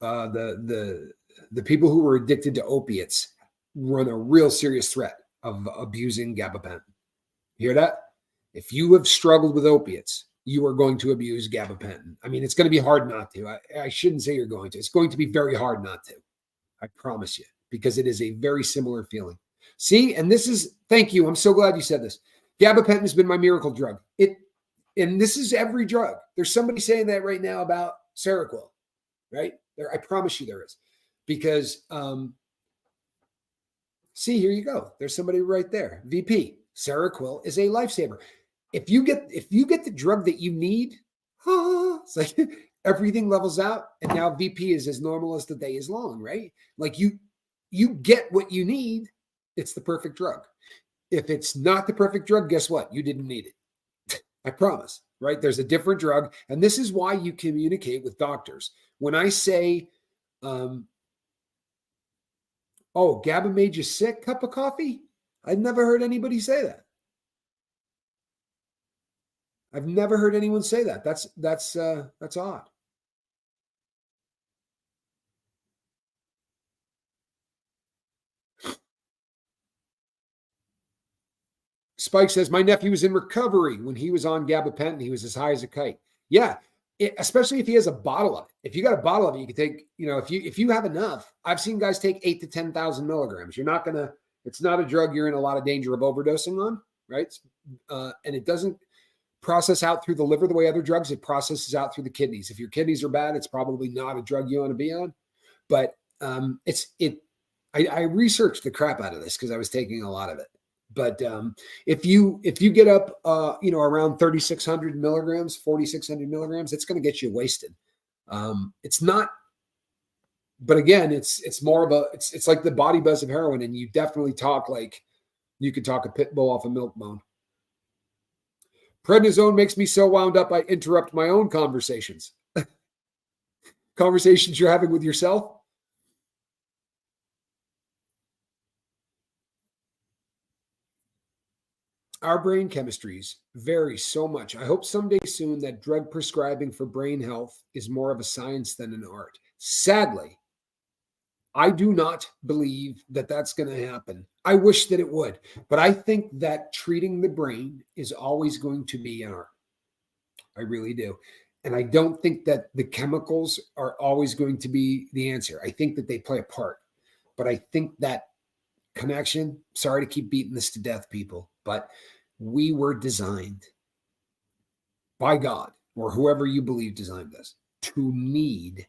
the people who are addicted to opiates run a real serious threat of abusing gabapentin. You hear that? If you have struggled with opiates, you are going to abuse gabapentin. I mean, it's going to be hard not to. I shouldn't say you're going to. It's going to be very hard not to. I promise you, because it is a very similar feeling. See, and thank you. I'm so glad you said this. Gabapentin has been my miracle drug. And this is every drug. There's somebody saying that right now about Seroquel, right? I promise you there is. Because, see, here you go. There's somebody right there. VP, Seroquel is a lifesaver. If you get the drug that you need, it's like everything levels out. And now VP is as normal as the day is long, right? Like you get what you need. It's the perfect drug. If it's not the perfect drug, guess what? You didn't need it. I promise, right? There's a different drug. And this is why you communicate with doctors. When I say, GABA made you sick, cup of coffee? I've never heard anybody say that. I've never heard anyone say that. That's odd. Spike says, my nephew was in recovery when he was on gabapentin. He was as high as a kite. Yeah, especially if he has a bottle of it. If you got a bottle of it, you can take, if you have enough. I've seen guys take 8,000 to 10,000 milligrams. You're not gonna It's not a drug you're in a lot of danger of overdosing on, right? And it doesn't process out through the liver the way other drugs. It processes out through the kidneys. If your kidneys are bad, it's probably not a drug you want to be on. But I researched the crap out of this because I was taking a lot of it. But if you get up, around 3,600 milligrams, 4,600 milligrams, it's going to get you wasted. It's not. But again, it's more of it's like the body buzz of heroin, and you definitely talk like you could talk a pit bull off a milk bone. Prednisone makes me so wound up I interrupt my own conversations. Conversations you're having with yourself. Our brain chemistries vary so much. I hope someday soon that drug prescribing for brain health is more of a science than an art. Sadly, I do not believe that that's going to happen. I wish that it would, but I think that treating the brain is always going to be an art. I really do. And I don't think that the chemicals are always going to be the answer. I think that they play a part, but I think that connection, sorry to keep beating this to death, people, but we were designed by God or whoever you believe designed us to need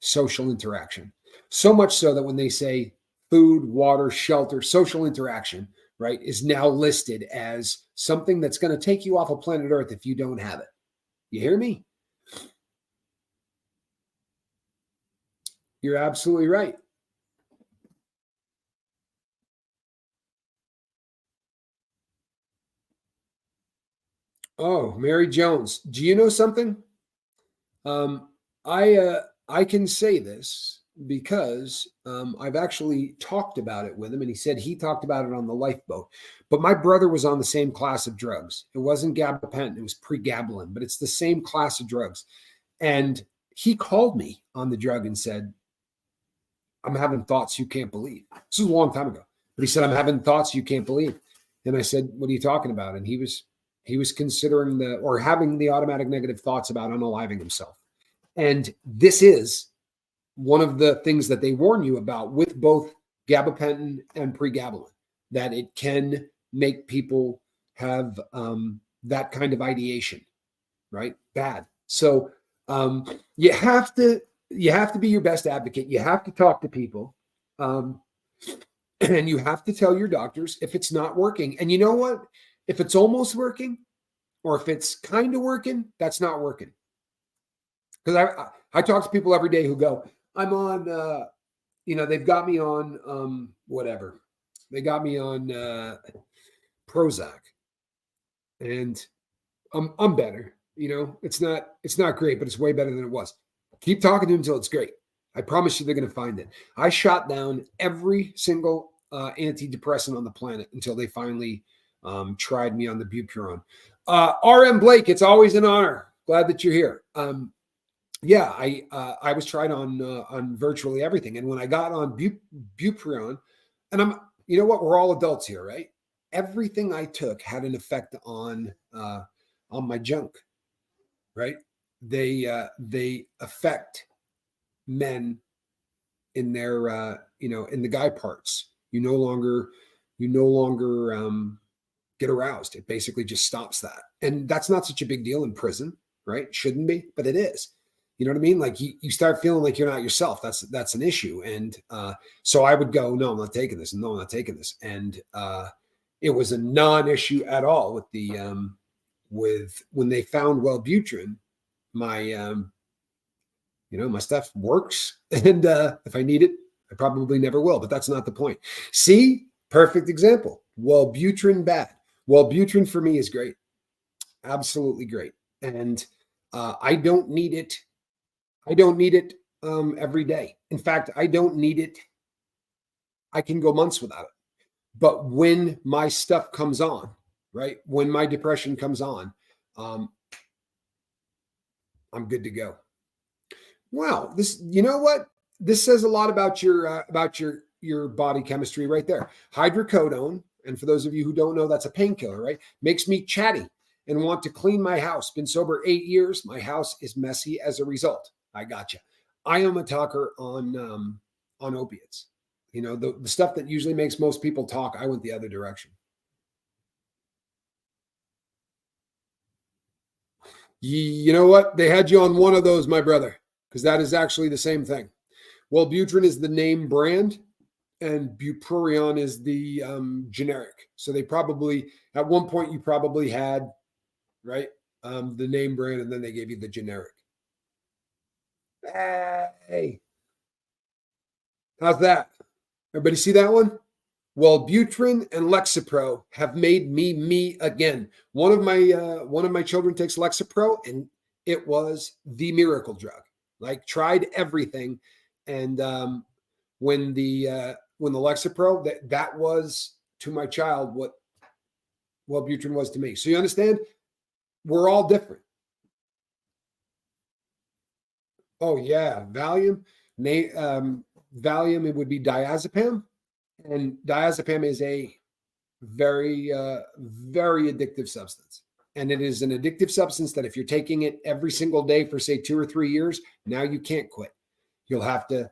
social interaction. So much so that when they say food, water, shelter, social interaction, right, is now listed as something that's going to take you off of planet Earth if you don't have it. You hear me? You're absolutely right. Oh, Mary Jones, do you know something? Um, I can say this because I've actually talked about it with him, and he said he talked about it on the lifeboat. But my brother was on the same class of drugs. It wasn't gabapentin; it was pregabalin, but it's the same class of drugs. And he called me on the drug and said, "I'm having thoughts you can't believe." This was a long time ago, but he said, "I'm having thoughts you can't believe." And I said, "What are you talking about?" And he was considering having the automatic negative thoughts about unaliving himself. And this is one of the things that they warn you about with both gabapentin and pregabalin, that it can make people have that kind of ideation, right? Bad. So um, you have to be your best advocate. You have to talk to people, um, and you have to tell your doctors if it's not working. And you know what? If it's almost working, or if it's kind of working, that's not working. Because I talk to people every day who go, I'm on, they've got me on whatever. They got me on Prozac, and I'm better. It's not great, but it's way better than it was. Keep talking to them until it's great. I promise you, they're going to find it. I shot down every single antidepressant on the planet until they finally tried me on the bupiron. RM Blake, it's always an honor. Glad that you're here. Yeah, I was tried on virtually everything, and when I got on bupiron, and you know what, we're all adults here, right? Everything I took had an effect on my junk, right? They affect men in their in the guy parts. You no longer get aroused. It basically just stops that, and that's not such a big deal in prison, right? Shouldn't be, but it is. You know what I mean? Like you start feeling like you're not yourself. That's an issue. And so I would go, no, I'm not taking this. No, I'm not taking this. And it was a non-issue at all with with when they found Wellbutrin, my my stuff works. And if I need it, I probably never will, but that's not the point. See, perfect example. Wellbutrin bad. Wellbutrin for me is great. Absolutely great. And I don't need it. I don't need it every day. In fact, I don't need it. I can go months without it. But when my stuff comes on, right? When my depression comes on, I'm good to go. Wow, you know what? This says a lot about your body chemistry right there. Hydrocodone, and for those of you who don't know, that's a painkiller, right? Makes me chatty and want to clean my house. Been sober 8 years. My house is messy as a result. I gotcha. I am a talker on opiates. The stuff that usually makes most people talk, I went the other direction. You know what? They had you on one of those, my brother, because that is actually the same thing. Wellbutrin is the name brand, and bupropion is the generic. So they probably, at one point, you probably had, right, the name brand, and then they gave you the generic. Hey, how's that? Everybody see that one? Wellbutrin and Lexapro have made me again. One of my children takes Lexapro, and it was the miracle drug. Like, tried everything, and when the Lexapro, that was to my child what Wellbutrin was to me. So you understand, we're all different. Oh yeah, Valium. Valium, it would be diazepam, and diazepam is a very, very addictive substance. And it is an addictive substance that if you're taking it every single day for say 2 or 3 years, now you can't quit. You'll have to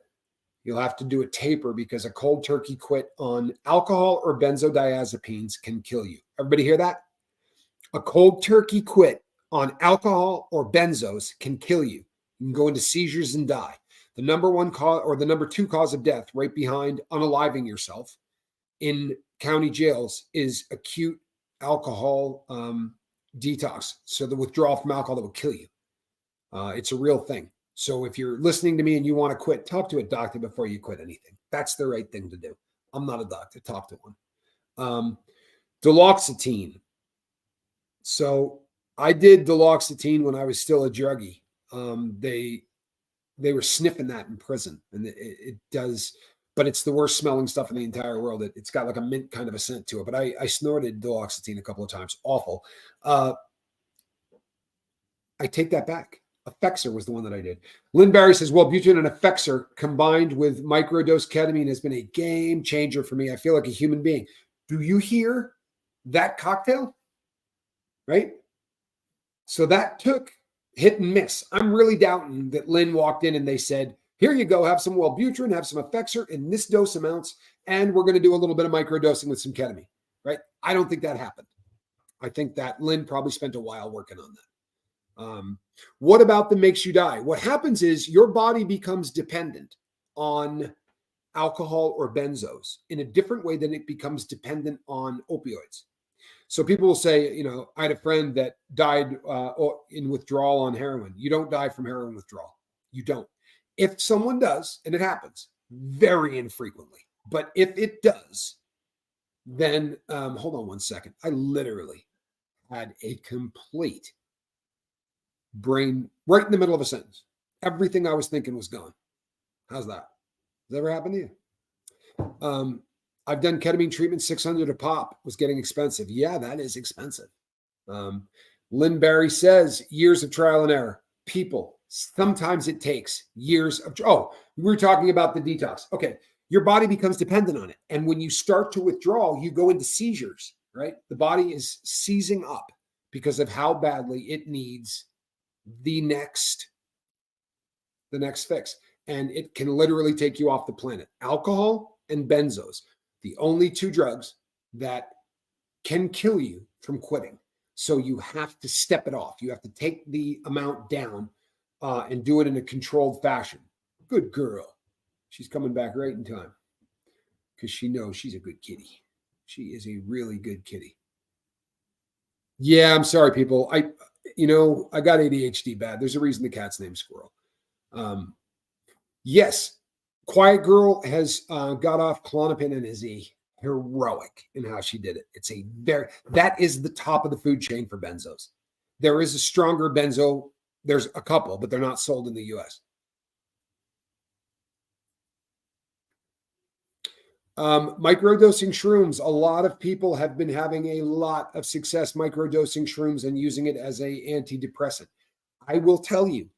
do a taper, because a cold turkey quit on alcohol or benzodiazepines can kill you. Everybody hear that? A cold turkey quit on alcohol or benzos can kill you. You can go into seizures and die. The number one cause, or the number 2 cause of death, right behind unaliving yourself in county jails, is acute alcohol detox. So the withdrawal from alcohol that will kill you. It's a real thing. So if you're listening to me and you want to quit, talk to a doctor before you quit anything. That's the right thing to do. I'm not a doctor. Talk to one. Duloxetine. So I did duloxetine when I was still a druggie. They were sniffing that in prison, and it does, but it's the worst smelling stuff in the entire world. It's got like a mint kind of a scent to it. But I snorted duloxetine a couple of times. Awful. I take that back. Effexor was the one that I did. Lynn Barry says, Wellbutrin and Effexor combined with microdose ketamine has been a game changer for me. I feel like a human being. Do you hear that cocktail? Right? So that took hit and miss. I'm really doubting that Lynn walked in and they said, here you go, have some Wellbutrin, have some Effexor in this dose amounts, and we're going to do a little bit of microdosing with some ketamine. Right? I don't think that happened. I think that Lynn probably spent a while working on that. What about the makes you die? What happens is your body becomes dependent on alcohol or benzos in a different way than it becomes dependent on opioids. So people will say, I had a friend that died in withdrawal on heroin. You don't die from heroin withdrawal. You don't. If someone does, and it happens very infrequently, but if it does, then hold on one second. I literally had a complete brain right in the middle of a sentence. Everything I was thinking was gone. How's that? Has that ever happened to you? I've done ketamine treatment, 600 a pop, was getting expensive. Yeah, that is expensive. Lynn Barry says years of trial and error. People, sometimes it takes years of, we were talking about the detox. Okay. Your body becomes dependent on it. And when you start to withdraw, you go into seizures, right? The body is seizing up because of how badly it needs the next fix. And it can literally take you off the planet. Alcohol and benzos, the only 2 drugs that can kill you from quitting. So you have to step it off. You have to take the amount down and do it in a controlled fashion. Good girl. She's coming back right in time because she knows she's a good kitty. She is a really good kitty. Yeah, I'm sorry, people. I got ADHD bad. There's a reason the cat's named Squirrel. Yes, Quiet Girl has got off Klonopin and is heroic in how she did it. That is the top of the food chain for benzos. There is a stronger benzo. There's a couple, but they're not sold in the US. Microdosing shrooms. A lot of people have been having a lot of success microdosing shrooms and using it as a antidepressant. I will tell you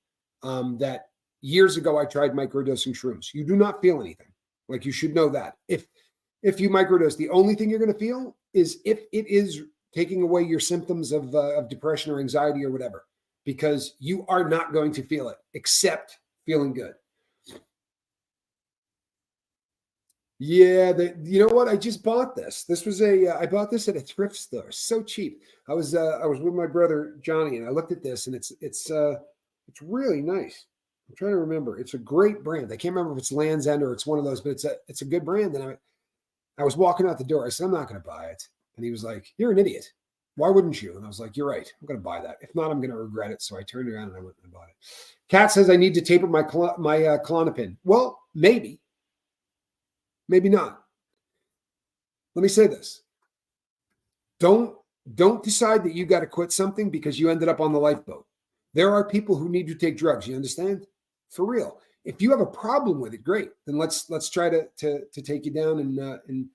that years ago I tried microdosing shrooms. You do not feel anything. Like, you should know that. If you microdose, the only thing you're going to feel is if it is taking away your symptoms of depression or anxiety or whatever, because you are not going to feel it except feeling good. Yeah, you know what? I just bought this. This was I bought this at a thrift store. So cheap. I was with my brother Johnny, and I looked at this, and it's really nice. I'm trying to remember. It's a great brand. I can't remember if it's Land's End or it's one of those, but it's a good brand. And I was walking out the door. I said, I'm not going to buy it. And he was like, you're an idiot. Why wouldn't you? And I was like, you're right. I'm going to buy that. If not, I'm going to regret it. So I turned around and I went and bought it. Kat says I need to taper my Klonopin. Well, maybe not. Let me say this. Don't decide that you got to quit something because you ended up on the lifeboat. There are people who need to take drugs. You understand? For real. If you have a problem with it, great. Then let's try to take you down and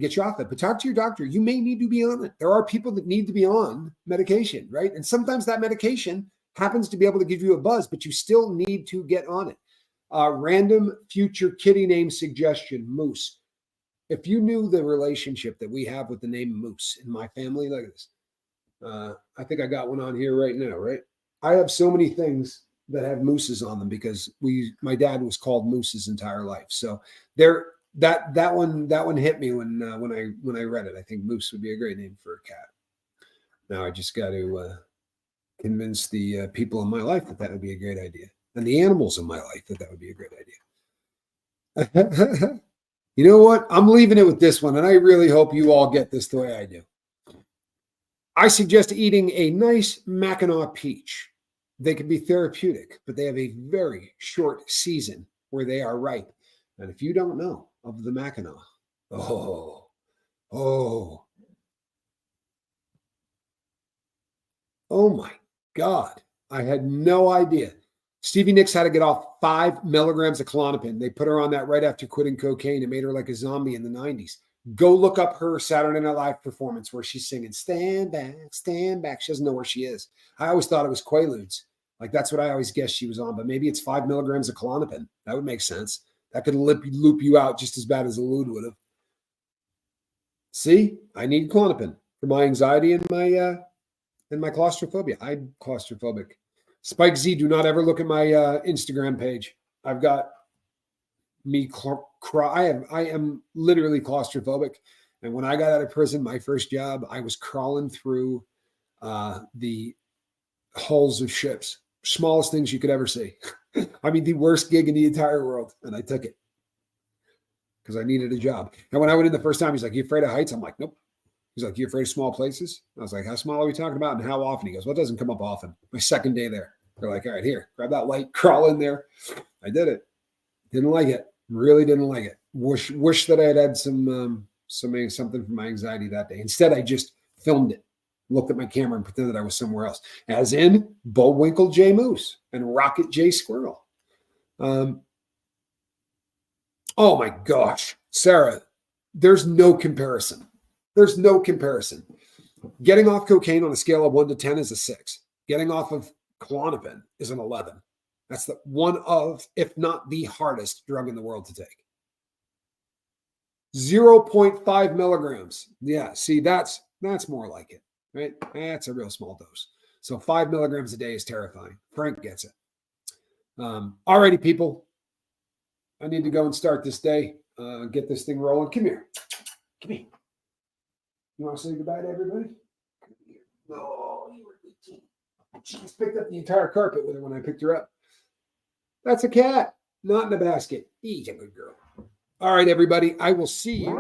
get you off it. But talk to your doctor. You may need to be on it. There are people that need to be on medication, right? And sometimes that medication happens to be able to give you a buzz, but you still need to get on it. Random future kitty name suggestion, Moose. If you knew the relationship that we have with the name Moose in my family, look at this. I think I got one on here right now, right? I have so many things that have mooses on them because my dad was called Moose his entire life. So that one hit me when I read it. I think Moose would be a great name for a cat. Now I just got to convince the people in my life that would be a great idea, and the animals in my life that would be a great idea. You know what? I'm leaving it with this one, and I really hope you all get this the way I do. I suggest eating a nice Mackinac peach. They can be therapeutic, but they have a very short season where they are ripe. And if you don't know of the Mackinac, oh my God, I had no idea. Stevie Nicks had to get off 5 milligrams of Klonopin. They put her on that right after quitting cocaine. It made her like a zombie in the 90s. Go look up her Saturday Night Live performance where she's singing, stand back, stand back. She doesn't know where she is. I always thought it was Quaaludes. Like that's what I always guessed she was on, but maybe it's 5 milligrams of Klonopin. That would make sense. That could loop you out just as bad as a Lude would have. See, I need Klonopin for my anxiety and my claustrophobia. I'm claustrophobic. Spike Z, do not ever look at my Instagram page. I've got me cry. I am literally claustrophobic. And when I got out of prison, my first job, I was crawling through the hulls of ships. Smallest things you could ever see. I mean, the worst gig in the entire world. And I took it because I needed a job. And when I went in the first time, he's like, you afraid of heights? I'm like, nope. He's like, you afraid of small places? I was like, how small are we talking about and how often? He goes, well, it doesn't come up often. My second day there. They're like, all right, here, grab that light, crawl in there. I did it. Didn't like it. Really didn't like it. Wish that I had something for my anxiety that day. Instead, I just filmed it, looked at my camera and pretended I was somewhere else. As in Bullwinkle J. Moose and Rocket J. Squirrel. Oh my gosh, Sarah, there's no comparison. There's no comparison. Getting off cocaine on a scale of 1 to 10 is a 6. Getting off of Klonopin is an 11. That's the one of, if not the hardest drug in the world to take. 0.5 milligrams. Yeah, see, that's more like it, right? That's a real small dose. So 5 milligrams a day is terrifying. Frank gets it. All righty, people. I need to go and start this day. Get this thing rolling. Come here. Come here. You want to say goodbye to everybody? Come here. No, you were 18. She just picked up the entire carpet with her when I picked her up. That's a cat, not in a basket. He's a good girl. All right, everybody. I will see you